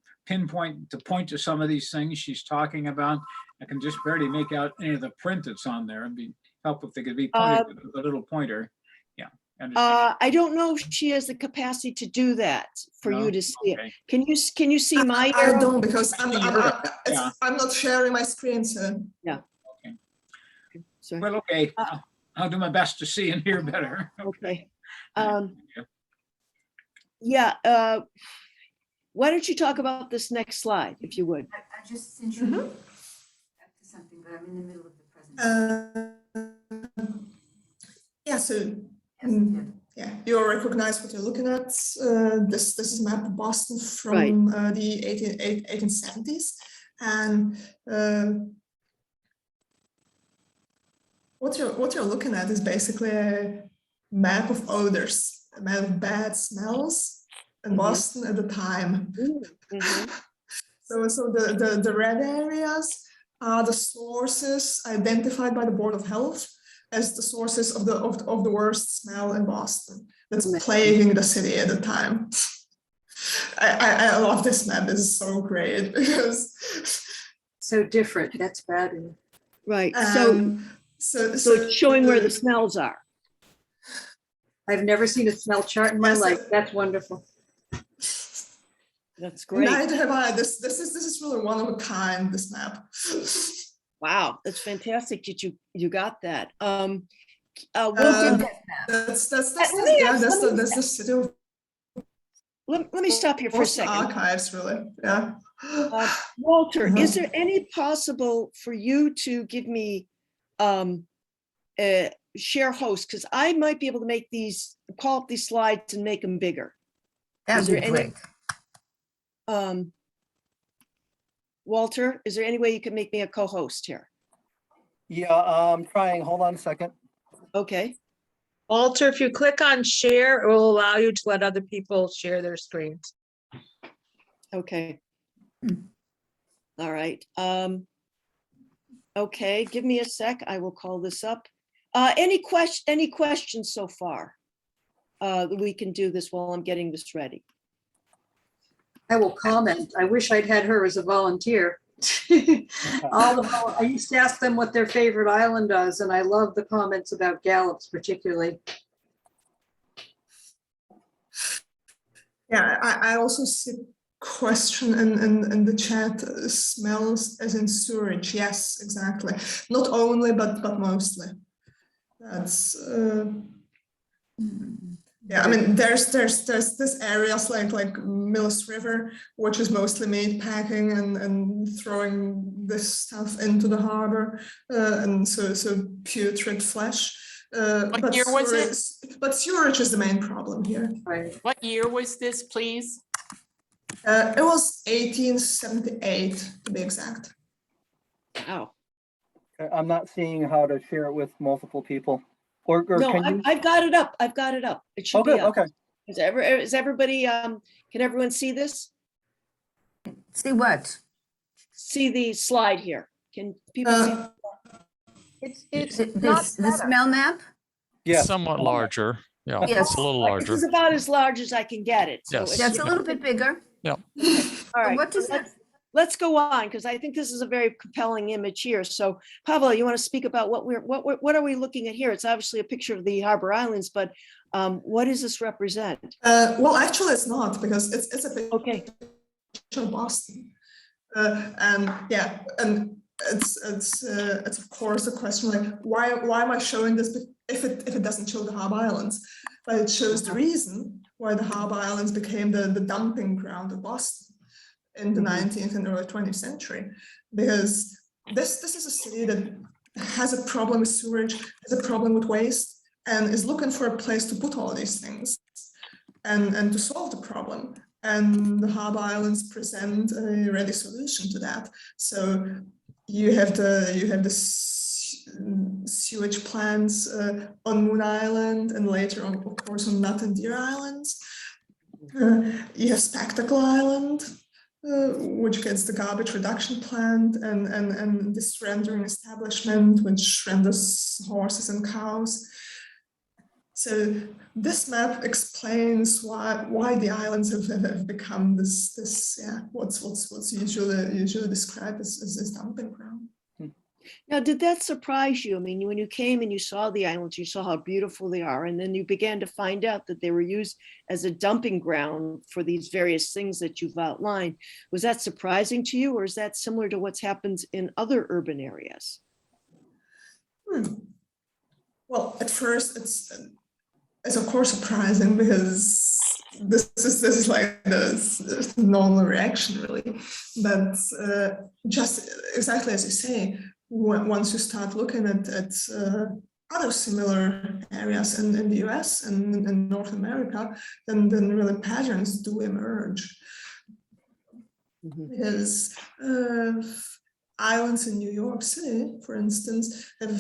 point to some of these things she's talking about? I can just barely make out any of the print that's on there. It'd be helpful if they could be pointed with a little pointer. Yeah. I don't know if she has the capacity to do that for you to see it. Can you see my arrow? I don't, because I'm not sharing my screen, so. Yeah. Okay. Sorry. Well, okay. I'll do my best to see and hear better. Okay. Yeah. Why don't you talk about this next slide, if you would? I just sent you back to something, but I'm in the middle of the presentation. Yeah. So. Yeah, you'll recognize what you're looking at. This is a map of Boston from the 1870s, and what you're looking at is basically a map of odors, a map of bad smells in Boston at the time. So the red areas are the sources identified by the Board of Health as the sources of the worst smell in Boston that's plaguing the city at the time. I love this map. This is so great because so different. That's bad. Right. So it's showing where the smells are. I've never seen a smell chart in my life. That's wonderful. That's great. Neither have I. This is really one of a kind, this map. Wow, that's fantastic that you got that. Who did Wilton, that map? That's Let the city of let me stop here for a Boston second. archives, really. Yeah. Walter, Uh-huh. is there any possible for you to give me share host? Because I might be able to make these, call up these slides and make them bigger. That'd Is be there any- great. Walter, is there any way you can make me a co-host here? Yeah, I'm trying. Hold on a second. Okay, Walter, if you click on share, it will allow you to let other people share their screens. okay. All right. Okay, give me a sec. I will call this up. Any questions so far? We can do this while I'm getting this ready. I will comment. I wish I'd had her as a volunteer. I used to ask them what their favorite island is, and I love the comments about Gallops particularly. Yeah, I also see question in the chat, smells as in sewage. Yes, exactly. Not only, but mostly. That's yeah, I mean, there's this areas like Mills River, which is mostly meat packing and throwing this stuff into the harbor, and so putrid flesh. What year was it? But sewerage is the main problem here. Right. What year was this, please? It was 1878 to be exact. Wow. I'm not seeing how to share it with multiple people. Or No, can you? I've got it up. I've got it up. It Oh, should be good. up. Okay. Is everybody, can everyone see this? See what? See the slide here? Can people see? It's The smell map? Yeah. Somewhat larger. Yeah, Yes. it's a little This larger. is about as large as I can get it. So Yes. Yeah, it's a little bit bigger. all right. What does that? Let's go on, because I think this is a very compelling image here. So Pavla, you want to speak about what are we looking at here? It's obviously a picture of the Harbor Islands, but what does this represent? Well, actually, it's not, because it's a picture Okay, of Boston, and yeah, and it's of course a question like why am I showing this if it doesn't show the Harbor Islands, but it shows the reason why the Harbor Islands became the dumping ground of Boston in the 19th and early 20th century, because this is a city that has a problem with sewage, has a problem with waste, and is looking for a place to put all these things and to solve the problem. And the Harbor Islands present a ready solution to that. So you have the sewage plants on Moon Island, and later on, of course, on Nut and Deer Islands. You have Spectacle Island, which gets the garbage reduction plant and this rendering establishment, which renders horses and cows. So this map explains why the islands have become this what's usually described as dumping ground. now did that surprise you? I mean, when you came and you saw the islands, you saw how beautiful they are, and then you began to find out that they were used as a dumping ground for these various things that you've outlined. Was that surprising to you, or is that similar to what's happens in other urban areas? Well, at first it's of course surprising, because this is like the normal reaction, really. But just exactly as you say, once you start looking at other similar areas in the US and in North America, then really patterns do emerge. Because islands in New York City, for instance, have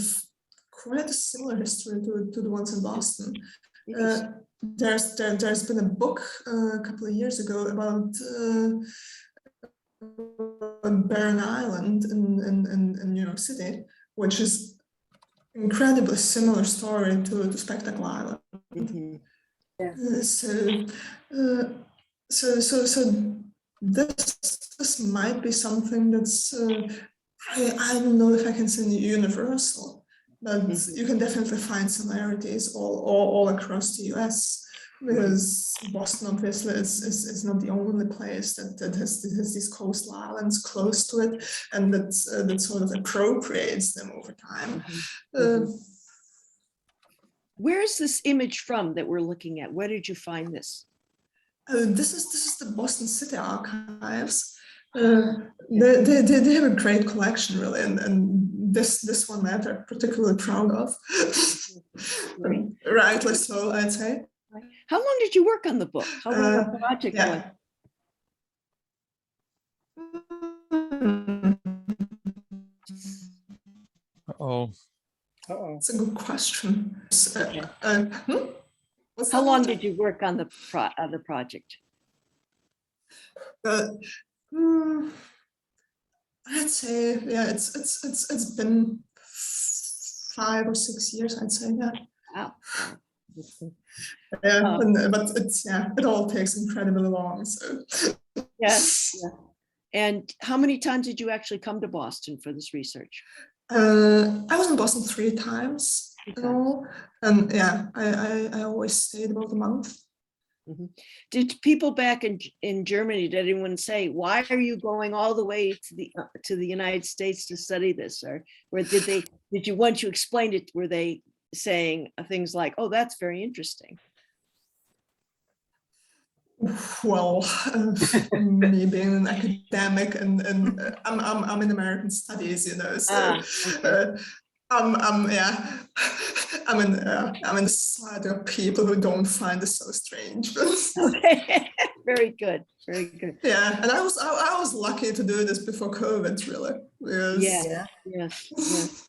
quite a similar history to the ones in Boston. There's been a book a couple of years ago about Barren Island in New York City, which is incredibly similar story to Spectacle Island. So this might be something that's I don't know if I can say universal, but you can definitely find similarities all across the US. because Boston obviously is not the only place that has these coastal islands close to it, and that sort of appropriates them over time. Where is this image from that we're looking at? Where did you find this? This is the Boston City Archives. They have a great collection, really, and this one that I'm particularly proud of. Rightly so, I'd say. How long did you work on the book? How long was the project? Oh. It's a good question. How long did you work on the project? I'd say, yeah, it's been 5 or 6 years, I'd say, yeah. Wow. Yeah, but it all takes incredibly long. So yes. Yeah. And how many times did you actually come to Boston for this research? I was in Boston 3 times in all, and yeah, I always stayed about a month. Did people back in Germany, did anyone say, why are you going all the way to the United States to study this? Or did you, once you explained it, were they saying things like, oh, that's very interesting? Well, me being an academic and I'm in American studies, you know, so I'm in the society of people who don't find this so strange. Okay, very good, very good. Yeah, and I was lucky to do this before COVID, really. Yes,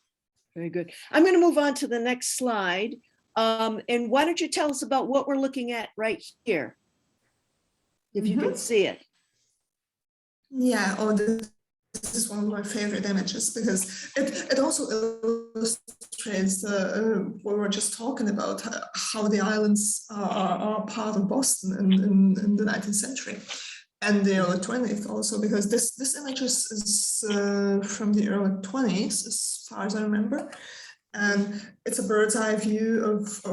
very good. I'm going to move on to the next slide, and why don't you tell us about what we're looking at right here, if you can see it. Yeah, this is one of my favorite images because it also illustrates what we were just talking about, how the islands are part of Boston in the 19th century and the early 20th also, because this image is from the early 20s, as far as I remember, and it's a bird's eye view of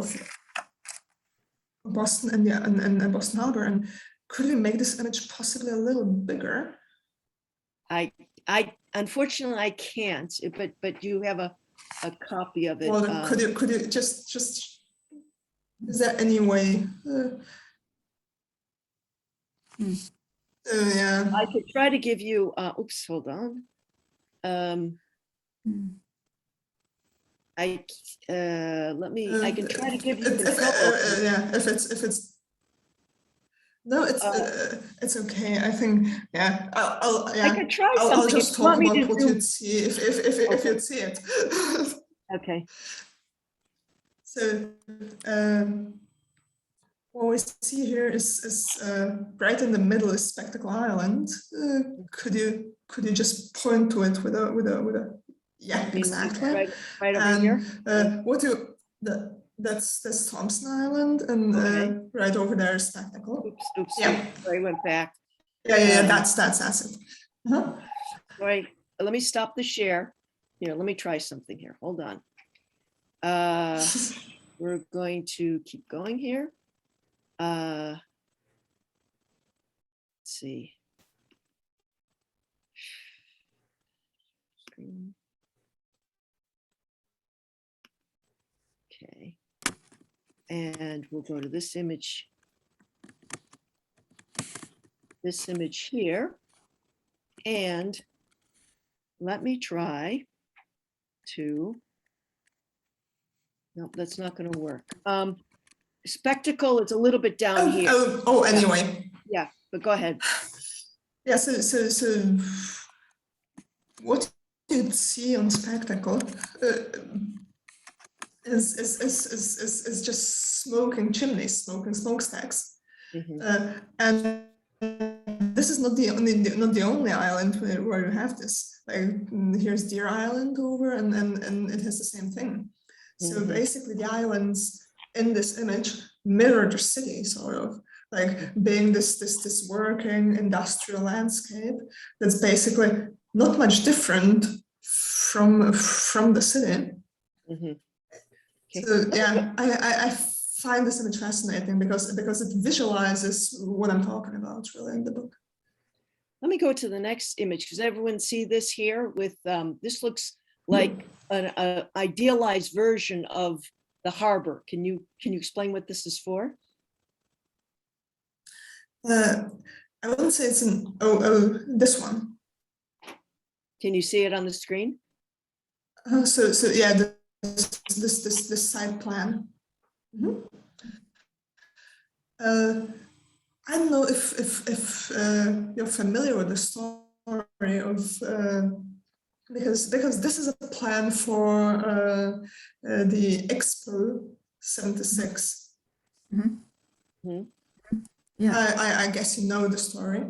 Boston and Boston Harbor. And could we make this image possibly a little bigger? I unfortunately I can't, but you have a copy of it. Well, could you just is there any way? Yeah. I could try to give you. Oops, hold on. I can try to give you. If it's. No, it's okay. I think, yeah. I could try something. I'll just talk about what you'd see if you'd see it. Okay. So what we see here is right in the middle is Spectacle Island. Could you just point to it with a yeah, exactly. Right over here. That's Thompson Island, and right over there is Spectacle. Oops. Yeah, I went back. Yeah. That's it. Right. Let me stop the share. Here, let me try something here. Hold on. We're going to keep going here. Let's see. Okay. And we'll go to this image here. And let me try to, no, that's not going to work. Spectacle is a little bit down here. Anyway. Yeah, but go ahead. Yeah, so what you'd see on Spectacle is just smoking chimneys, smoking smokestacks, and this is not the only island where you have this. Like here's Deer Island over, and it has the same thing. So basically, the islands in this image mirror the city, sort of like being this working industrial landscape that's basically not much different from the city. Okay. So yeah, I find this image fascinating because it visualizes what I'm talking about really in the book. Let me go to the next image because everyone see this here with, this looks like an idealized version of the harbor. Can you explain what this is for? I wouldn't say it's an this one. Can you see it on the screen? So yeah, this side plan. Mm-hmm. I don't know if you're familiar with the story of because this is a plan for the Expo 76. Mhm. Mhm. Yeah. I guess you know the story.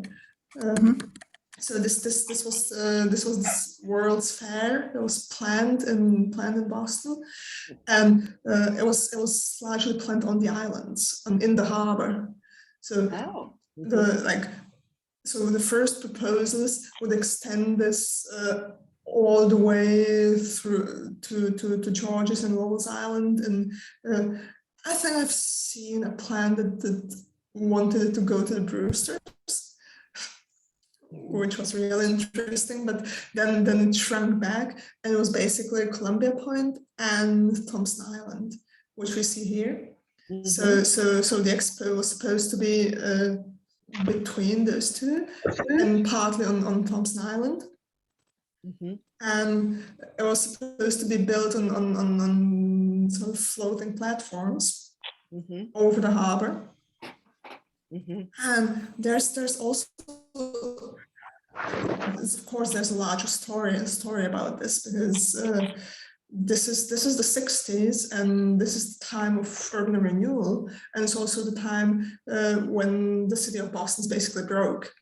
So this was this World's Fair that was planned in Boston, and it was largely planned on the islands and in the harbor. So the first proposals would extend this all the way through to George's and Wallis Island, and I think I've seen a plan that wanted it to go to the Brewsters, which was really interesting, but then it shrunk back, and it was basically Columbia Point and Thompson Island, which we see here. So the expo was supposed to be between those two, and partly on Thompson Island. And it was supposed to be built on sort of floating platforms over the harbor. And there's also, of course, there's a larger story about this, because this is the 60s, and this is the time of urban renewal, and it's also the time when the city of Boston's basically broke,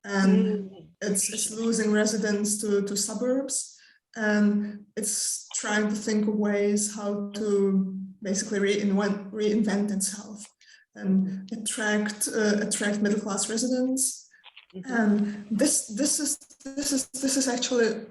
and it's losing residents to suburbs, and it's trying to think of ways how to basically reinvent itself and attract middle-class residents. And this is actually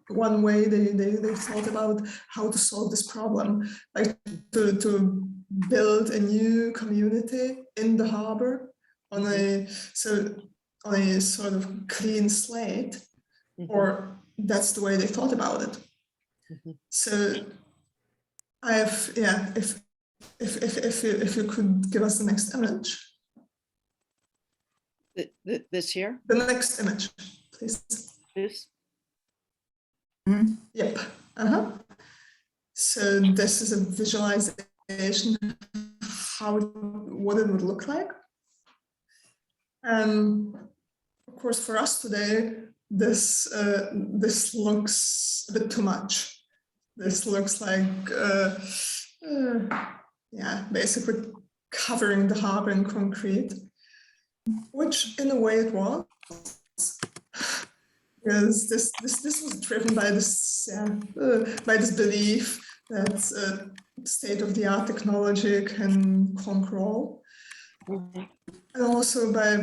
one way they thought about how to solve this problem, like to build a new community in the harbor on a sort of clean slate, or that's the way they thought about it. So I have, yeah, if you could give us the next image. This here? The next image, please. This? Yep. So this is a visualization what it would look like. And of course, for us today, this looks a bit too much. This looks like basically covering the harbor in concrete, which in a way it was, because this was driven by this belief that state-of-the-art technology can conquer all, and also by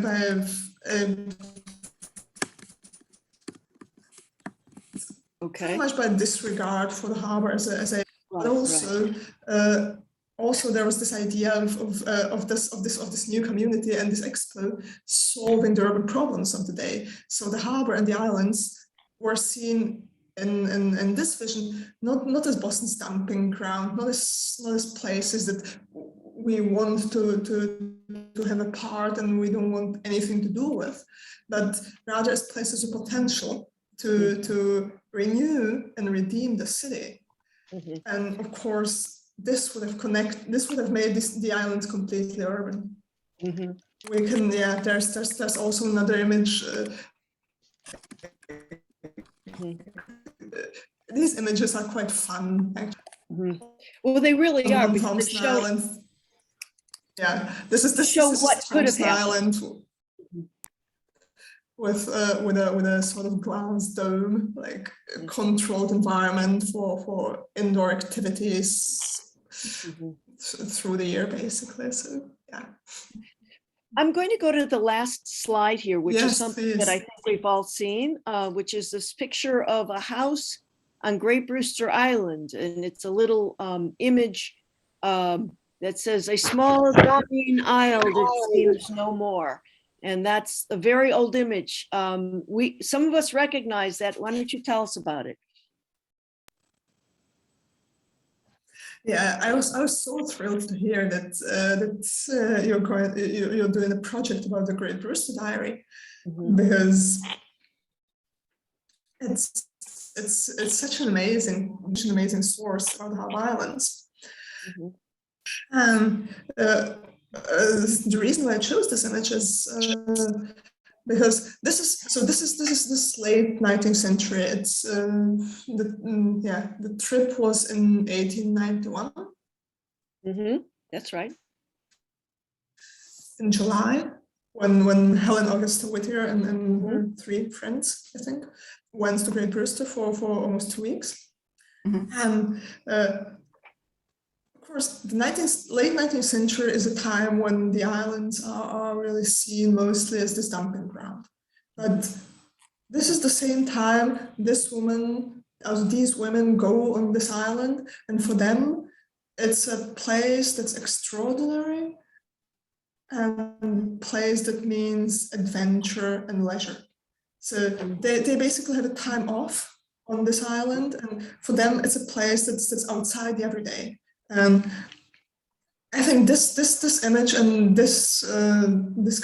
pretty much by disregard for the harbor as a but also. Also, there was this idea of this new community and this expo solving the urban problems of the day. So the harbor and the islands were seen in this vision not as Boston's dumping ground, not as places that we want to have a part and we don't want anything to do with, but rather as places of potential to renew and redeem the city. And of course, this would have made the islands completely urban. We can, there's also another image. These images are quite fun, actually. Well, they really are. On Thompson Island. Yeah, this is Thompson Island with a sort of glass dome, like a controlled environment for indoor activities through the year, basically. So yeah. I'm going to go to the last slide here, which is something that I think we've all seen, which is this picture of a house on Great Brewster Island, and it's a little image that says, "A small green isle that seems no more." And that's a very old image. Some of us recognize that. Why don't you tell us about it? Yeah, I was so thrilled to hear that you're doing a project about the Great Bristol Diary, because it's such an amazing source about the Hub Islands. The reason why I chose this image is because this is late 19th century. It's the trip was in 1891. That's right. In July, when Helen Augusta Whittier and her 3 friends, I think, went to Great Bristol for almost 2 weeks. And of course, the late 19th century is a time when the islands are really seen mostly as this dumping ground. But this is the same time these women go on this island, and for them, it's a place that's extraordinary and place that means adventure and leisure. So they basically have a time off on this island, and for them, it's a place that's outside the everyday. I think this image and this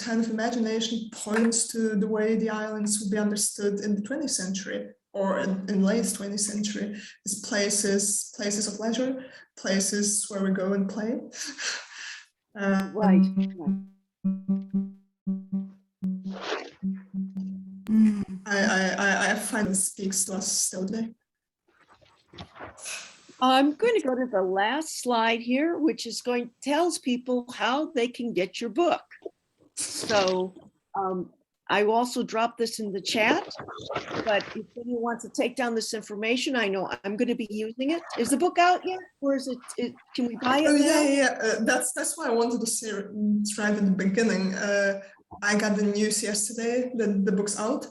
kind of imagination points to the way the islands would be understood in the 20th century or in late 20th century as places of leisure, places where we go and play. Right. I find it speaks to us still today. I'm going to go to the last slide here, which is tells people how they can get your book. So I will also drop this in the chat, but if anyone wants to take down this information, I know I'm going to be using it. Is the book out yet, or is it can we buy it now? Yeah. That's why I wanted to say right at the beginning. I got the news yesterday that the book's out,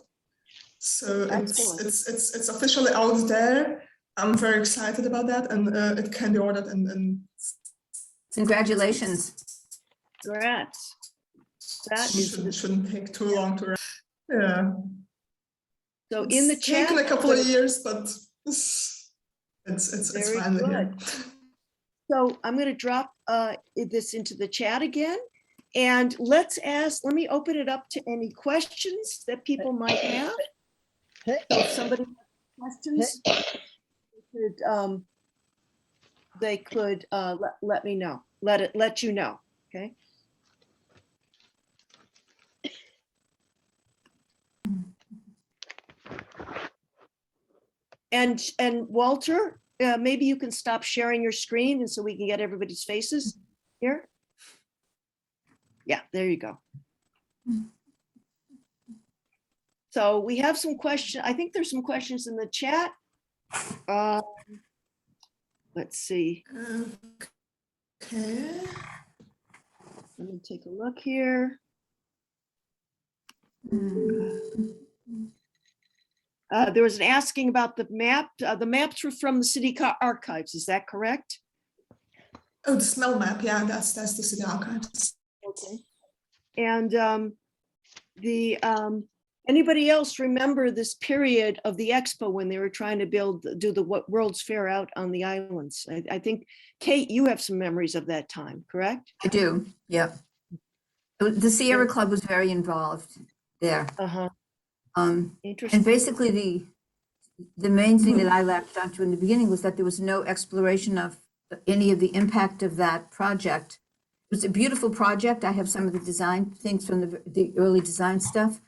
so it's officially out there. I'm very excited about that, and it can be ordered. And congratulations! Congrats! That shouldn't take too long to. Yeah. So in the chat, taken a couple of years, but it's finally here. So I'm going to drop this into the chat again, and let me open it up to any questions that people might have. So if somebody has questions, they could let me know. Let you know. Okay. And Walter, maybe you can stop sharing your screen, and so we can get everybody's faces here. Yeah, there you go. So we have some questions. I think there's some questions in the chat. Let's see. Okay. Let me take a look here. There was an asking about the map. The maps were from the city archives. Is that correct? Oh, the smell map. Yeah, that's the city archives. Okay. And anybody else remember this period of the expo when they were trying to do the World's Fair out on the islands? I think, Kate, you have some memories of that time, correct? I do. Yeah. The Sierra Club was very involved there. And basically the main thing that I latched onto in the beginning was that there was no exploration of any of the impact of that project. It was a beautiful project. I have some of the design things from the early design stuff.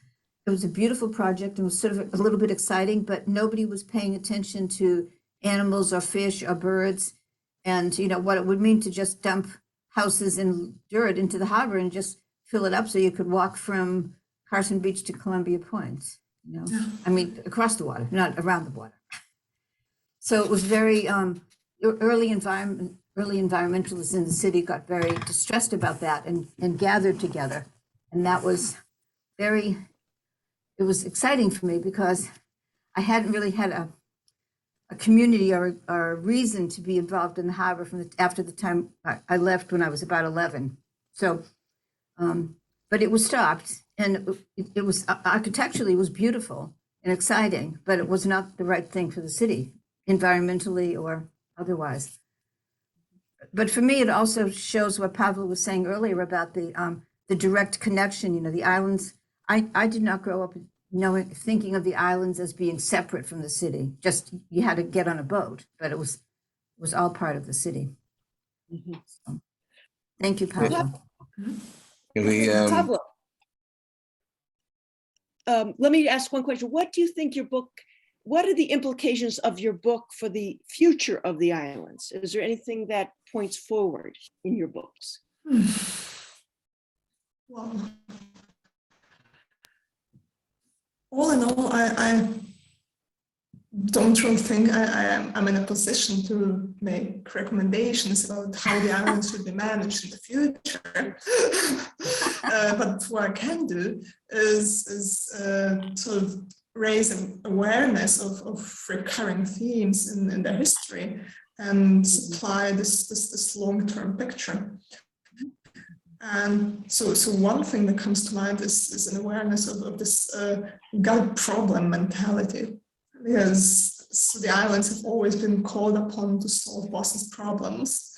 It was a beautiful project and was sort of a little bit exciting, but nobody was paying attention to animals or fish or birds, and what it would mean to just dump houses and dirt into the harbor and just fill it up so you could walk from Carson Beach to Columbia Point, I mean, across the water, not around the water. So it was very, early environmentalists in the city got very distressed about that and gathered together. And that was it was exciting for me because I hadn't really had a community or a reason to be involved in the harbor after the time I left when I was about 11. So, but it was stopped, and it was architecturally it was beautiful and exciting, but it was not the right thing for the city, environmentally or otherwise. But for me, it also shows what Pavla was saying earlier about the direct connection. You know, the islands. I did not grow up thinking of the islands as being separate from the city. Just you had to get on a boat, but it was all part of the city. So, thank you, Pavla. Pavla, let me ask one question. What do you think what are the implications of your book for the future of the islands? Is there anything that points forward in your books? Well, all in all, I don't really think I'm in a position to make recommendations about how the islands should be managed in the future. But what I can do is sort of raise an awareness of recurring themes in their history and supply this long-term picture. And so one thing that comes to mind is an awareness of this gut problem mentality, because the islands have always been called upon to solve Boston's problems,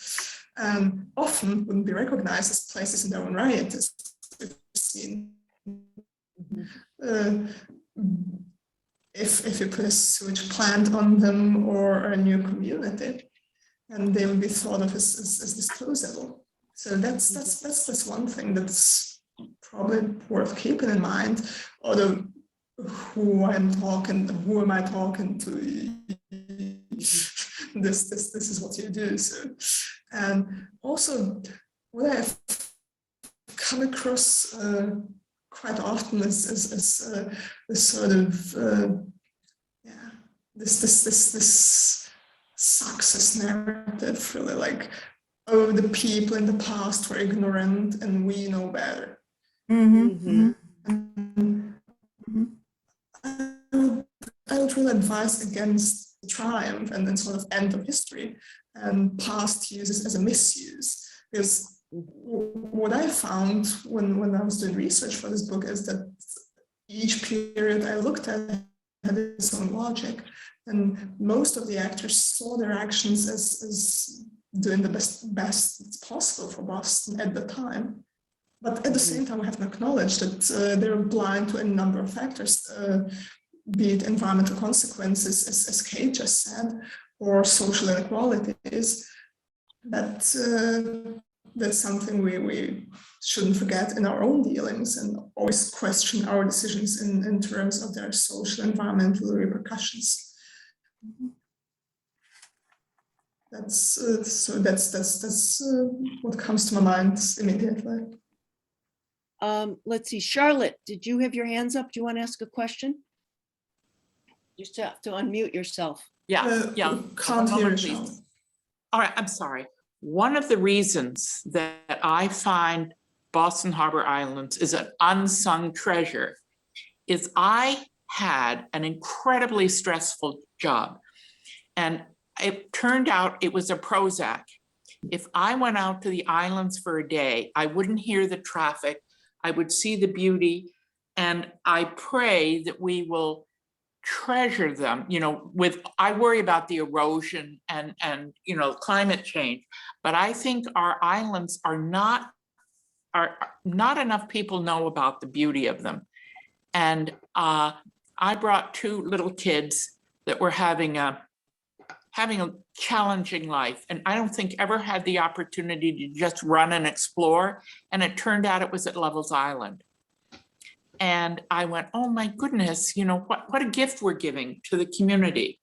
and often wouldn't be recognized as places in their own right, as we've seen. If you put a sewage plant on them or a new community, and they will be thought of as disposable. So that's one thing that's probably worth keeping in mind. Although who am I talking to? This is what you do. So, and also what I've come across quite often is this sort of this success narrative, really, like, oh, the people in the past were ignorant and we know better. Mm-hmm. Mm-hmm. I would really advise against the triumph and then sort of end of history and past uses as a misuse. Because what I found when I was doing research for this book is that each period I looked at had its own logic, and most of the actors saw their actions as doing the best that's possible for Boston at the time. But at the same time, we have to acknowledge that they're blind to a number of factors, be it environmental consequences, as Kate just said, or social inequalities. That's something we shouldn't forget in our own dealings, and always question our decisions in terms of their social environmental repercussions. That's what comes to my mind immediately. Let's see, Charlotte, did you have your hands up? Do you want to ask a question? You just have to unmute yourself. Yeah. Can't hear you, Please. All right, I'm sorry. One of the reasons that I find Boston Harbor Islands is an unsung treasure is I had an incredibly stressful job, and it turned out it was a Prozac. If I went out to the islands for a day, I wouldn't hear the traffic, I would see the beauty, and I pray that we will treasure them. You know, I worry about the erosion and climate change, but I think our islands are not enough people know about the beauty of them. And I brought two little kids that were having a challenging life, and I don't think ever had the opportunity to just run and explore. And it turned out it was at Lovell's Island. And I went, oh my goodness, what a gift we're giving to the community,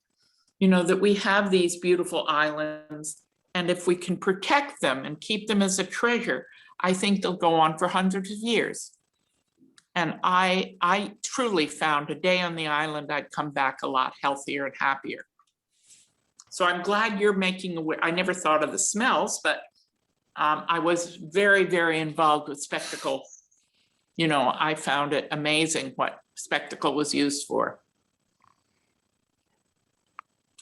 that we have these beautiful islands. And if we can protect them and keep them as a treasure, I think they'll go on for hundreds of years. And I truly found a day on the island, I'd come back a lot healthier and happier. So I'm glad you're making aware. I never thought of the smells, but I was very, very involved with spectacle. I found it amazing what spectacle was used for.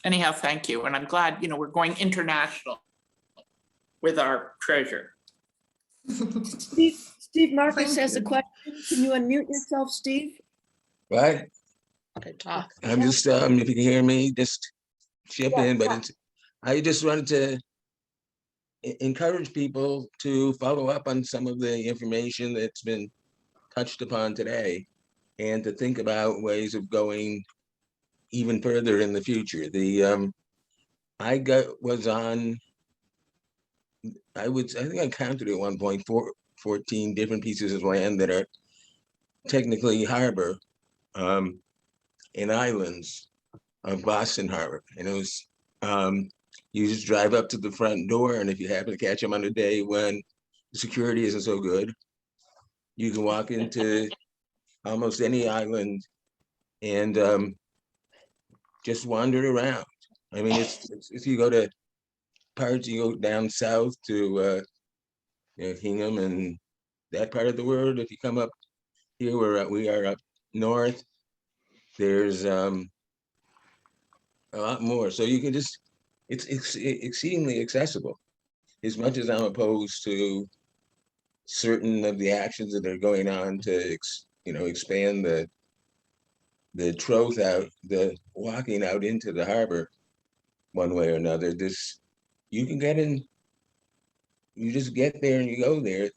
Anyhow, thank you. And I'm glad, we're going international with our treasure. Steve Marcus Thank has a you. question. Can you unmute yourself, Steve? Right. Okay, talk. I'm just, if you can hear me, just chip in, but I just wanted to encourage people to follow up on some of the information that's been touched upon today and to think about ways of going even further in the future. I think I counted at one point 14 different pieces of land that are technically harbor in islands of Boston Harbor. And it was, you just drive up to the front door, and if you happen to catch them on a day when the security isn't so good, you can walk into almost any island and just wander around. I mean, it's if you go to parts, you go down south to Hingham and that part of the world. If you come up here, we are up north, there's a lot more. So you can just, it's exceedingly accessible. As much as I'm opposed to certain of the actions that are going on to expand the troth out, the walking out into the harbor one way or another, you can get in, you just get there and you go there.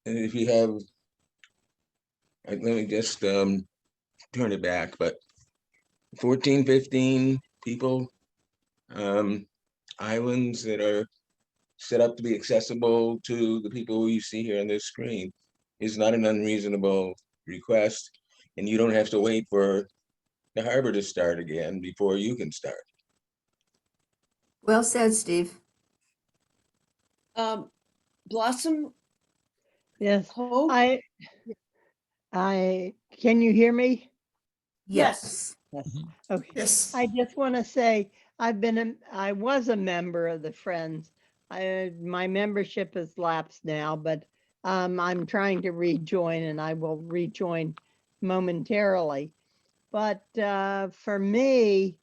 And if you have, let me just turn it back, but 14, 15 people, islands that are set up to be accessible to the people you see here on this screen is not an unreasonable request. And you don't have to wait for the harbor to start again before you can start. Well said, Steve. Blossom? Yes, Hope? can you hear me? Yes. Okay. Yes. I just want to say, I was a member of the Friends. My membership has lapsed now, but I'm trying to rejoin, and I will rejoin momentarily. But for me,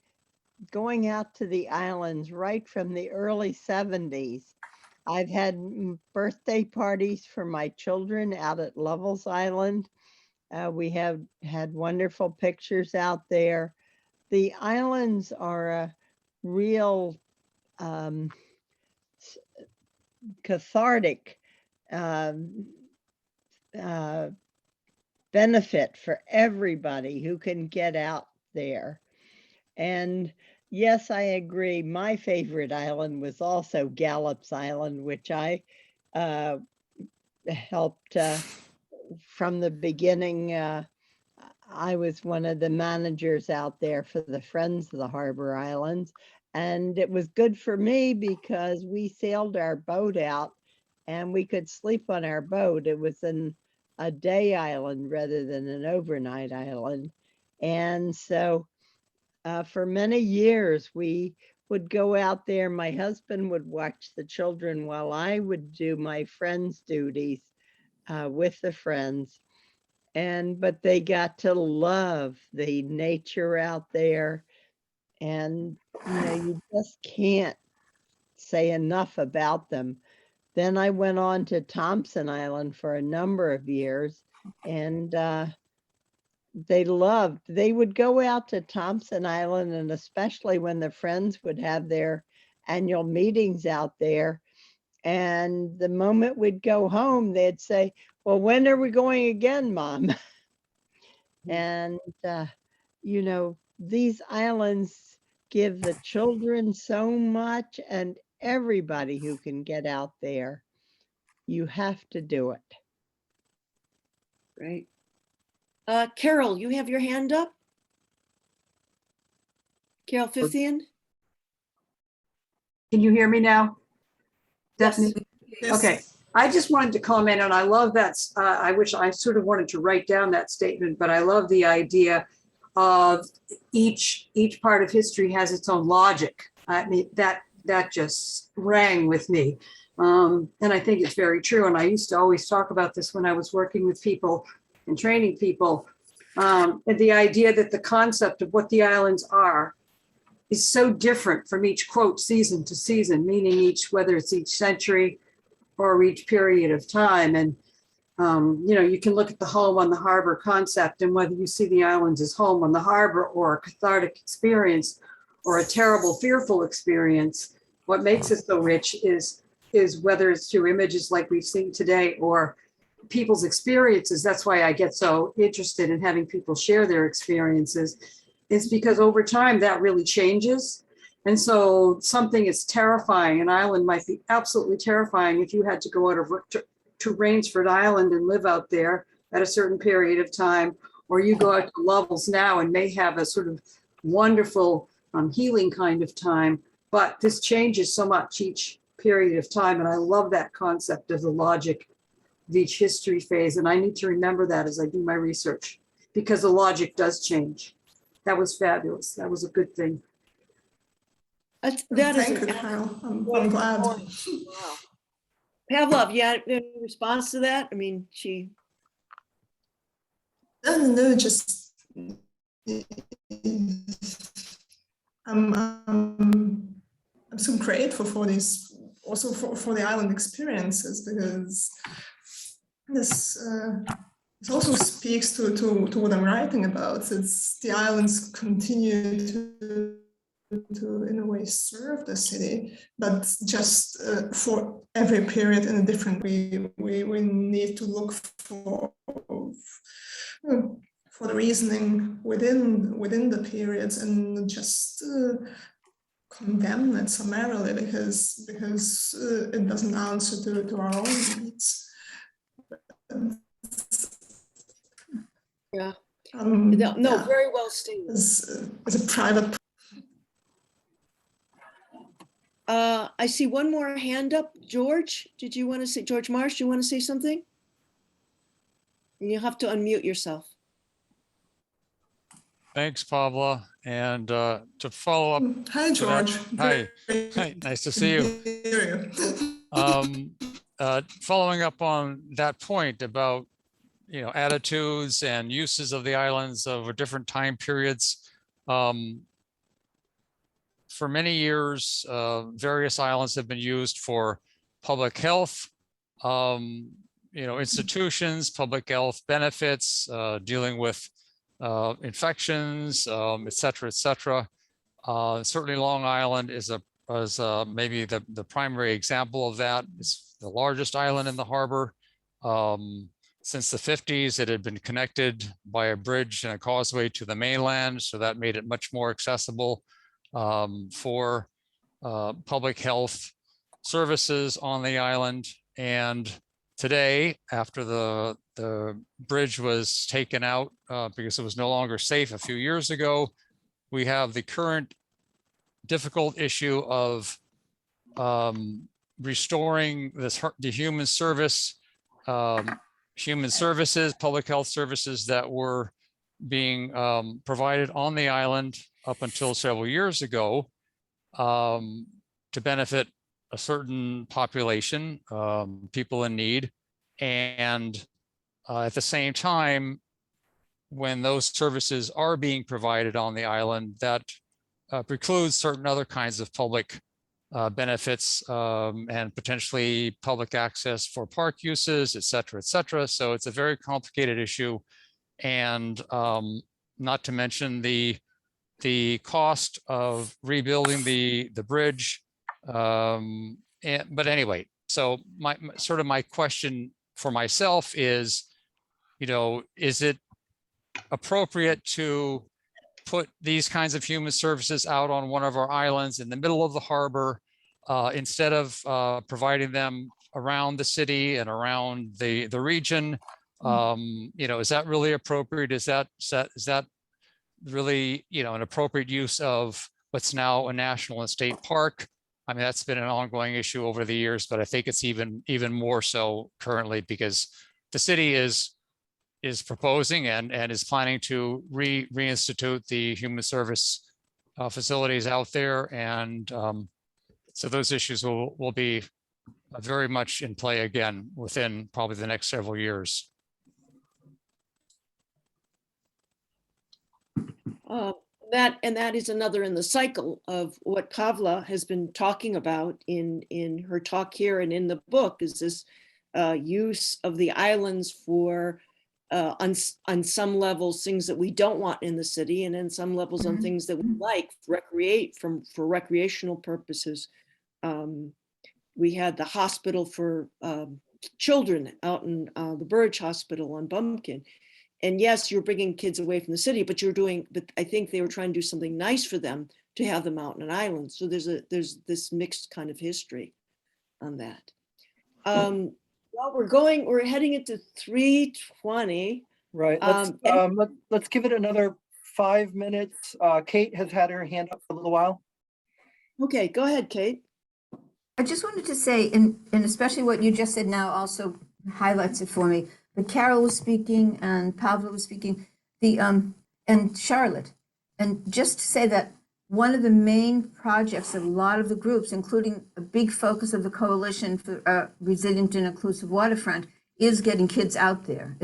going out to the islands right from the early 70s, I've had birthday parties for my children out at Lovell's Island. We have had wonderful pictures out there. The islands are a real cathartic benefit for everybody who can get out there. And yes, I agree. My favorite island was also Gallup's Island, which I helped from the beginning. I was one of the managers out there for the Friends of the Harbor Islands. And it was good for me because we sailed our boat out and we could sleep on our boat. It was a day island rather than an overnight island. And so for many years, we would go out there. My husband would watch the children while I would do my friends' duties with the Friends. But they got to love the nature out there. And, you just can't say enough about them. Then I went on to Thompson Island for a number of years, and they would go out to Thompson Island, and especially when the Friends would have their annual meetings out there. And the moment we'd go home, they'd say, well, when are we going again, Mom? And, these islands give the children so much, and everybody who can get out there, you have to do it. Great. Carol, you have your hand up? Carol Fithian? Can you hear me now? Yes. Stephanie? Okay, I just wanted to comment, and I love that. I wish I sort of wanted to write down that statement, but I love the idea of each part of history has its own logic. I mean, that just rang with me. And I think it's very true. And I used to always talk about this when I was working with people and training people. And the idea that the concept of what the islands are is so different from each quote season to season, meaning whether it's each century or each period of time. And you can look at the home on the harbor concept, and whether you see the islands as home on the harbor or a cathartic experience or a terrible, fearful experience, what makes it so rich is whether it's through images like we've seen today or people's experiences. That's why I get so interested in having people share their experiences. It's because over time that really changes. And so something is terrifying. An island might be absolutely terrifying if you had to go out to Rainsford Island and live out there at a certain period of time, or you go out to Lovell's now and may have a sort of wonderful healing kind of time. But this changes so much each period of time. And I love that concept of the logic of each history phase. And I need to remember that as I do my research, because the logic does change. That was fabulous. That was a good thing. Thank you, Carol. I'm glad. Wow. Pavlov, you had any response to that? I mean, No, just I'm so grateful for this, also for the island experiences, because this also speaks to what I'm writing about. It's the islands continue to in a way serve the city, but just for every period in a different way. We need to look for the reasoning within the periods, and just condemn it summarily because it doesn't answer to our own needs. yeah. No, very well stated. As a private. I see one more hand up. George, did you want to say, George Marsh, you want to say something? You have to unmute yourself. Thanks, Pavla. And to follow up. Hi, George. Hi. Nice to see you. Following up on that point about, attitudes and uses of the islands over different time periods. For many years, various islands have been used for public health, institutions, public health benefits, dealing with infections, et cetera, et cetera. Certainly Long Island is maybe the primary example of that. It's the largest island in the harbor. Since the 50s, it had been connected by a bridge and a causeway to the mainland, so that made it much more accessible for public health services on the island. And today, after the bridge was taken out because it was no longer safe a few years ago, we have the current difficult issue of restoring the human services, public health services that were being provided on the island up until several years ago to benefit a certain population, people in need. And at the same time, when those services are being provided on the island, that precludes certain other kinds of public benefits and potentially public access for park uses, et cetera, et cetera. So it's a very complicated issue. And not to mention the cost of rebuilding the bridge. But anyway, so my question for myself is, is it appropriate to put these kinds of human services out on one of our islands in the middle of the harbor instead of providing them around the city and around the region? Is that really appropriate? Is that really, an appropriate use of what's now a national and state park? I mean, that's been an ongoing issue over the years, but I think it's even more so currently because the city is proposing and is planning to reinstitute the human service facilities out there. And so those issues will be very much in play again within probably the next several years. That is another in the cycle of what Pavla has been talking about in her talk here and in the book, is this use of the islands for on some levels things that we don't want in the city, and in some levels on things that we like, for recreational purposes. We had the hospital for children out in the Burridge Hospital on Bumpkin. And yes, you're bringing kids away from the city, but I think they were trying to do something nice for them to have them out on an island. So there's this mixed kind of history on that. Well, we're heading into 3:20. Right, let's give it another 5 minutes. Kate has had her hand up for a little while. Okay, go ahead, Kate. I just wanted to say, and especially what you just said now also highlights it for me. But Carol was speaking and Pavla was speaking, and Charlotte. And just to say that one of the main projects of a lot of the groups, including a big focus of the Coalition for Resilient and Inclusive Waterfront, is getting kids out there.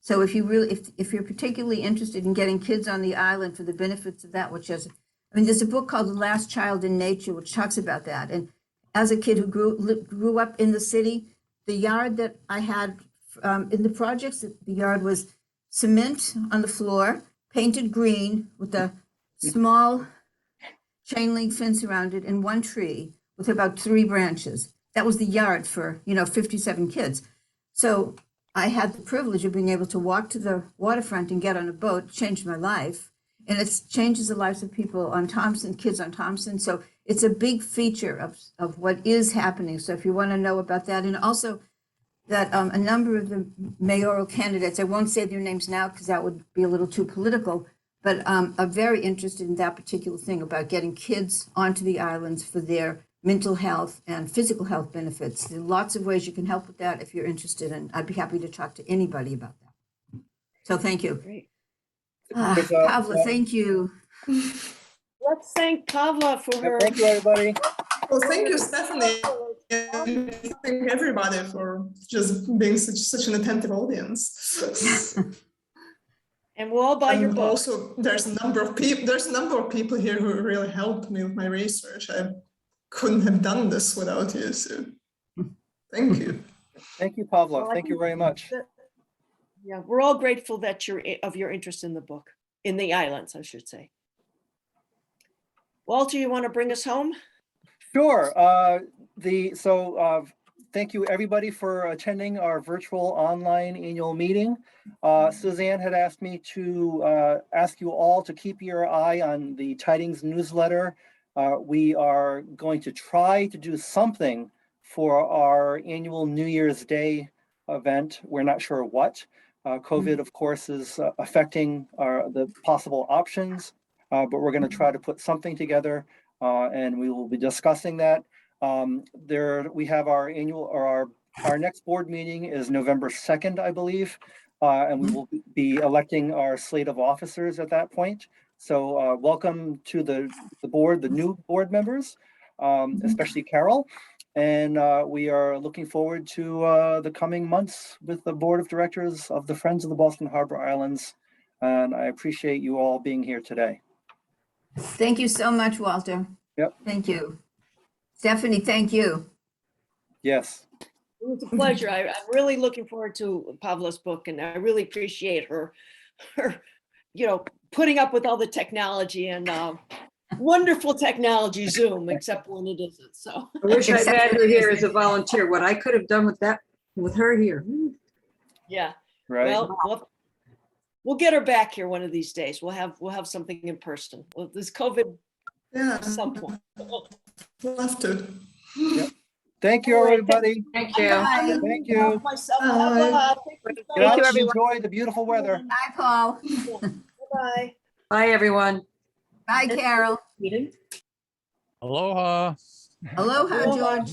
So if you're particularly interested in getting kids on the island for the benefits of that, there's a book called The Last Child in Nature, which talks about that. And as a kid who grew up in the city, the yard that I had in the projects, the yard was cement on the floor, painted green with a small chain link fence around it and one tree with about 3 branches. That was the yard for, 57 kids. So I had the privilege of being able to walk to the waterfront and get on a boat. It changed my life. And it changes the lives of people on Thompson, kids on Thompson. So it's a big feature of what is happening. So if you want to know about that, and also that a number of the mayoral candidates, I won't say their names now because that would be a little too political, but are very interested in that particular thing about getting kids onto the islands for their mental health and physical health benefits. There are lots of ways you can help with that if you're interested, and I'd be happy to talk to anybody about that. So thank you. Great. Pavla, thank you. Let's thank Pavla for her. Thank you, everybody. Well, thank you, Stephanie. And thank everybody for just being such an attentive audience. And we'll all buy your book. Also, there's a number of people here who really helped me with my research. I couldn't have done this without you. So thank you. Thank you, Pavla. Well, thank you very much. Yeah, we're all grateful that of your interest in the book, in the islands, I should say. Walter, you want to bring us home? Sure. Thank you, everybody, for attending our virtual online annual meeting. Suzanne had asked me to ask you all to keep your eye on the Tidings newsletter. We are going to try to do something for our annual New Year's Day event. We're not sure what. COVID, of course, is affecting the possible options, but we're going to try to put something together, and we will be discussing that. We have our next board meeting is November 2nd, I believe, and we will be electing our slate of officers at that point. So welcome to the board, the new board members, especially Carol. And we are looking forward to the coming months with the board of directors of the Friends of the Boston Harbor Islands. And I appreciate you all being here today. Thank you so much, Walter. Yep. Thank you. Stephanie, thank you. Yes. It was a pleasure. I'm really looking forward to Pavla's book, and I really appreciate her putting up with all the technology and wonderful technology, Zoom, except when it isn't. So I wish I had her here as a volunteer. What I could have done with her here. Yeah. Right. Well, we'll get her back here one of these days. We'll have something in person. Well, this COVID at some point. Love to. Yep. Thank you, everybody. Thank you. Bye. Thank you. Get out and enjoy the beautiful weather. Bye, Paul. Bye. Bye, everyone. Bye, Carol. Meeting. Aloha. Aloha, George.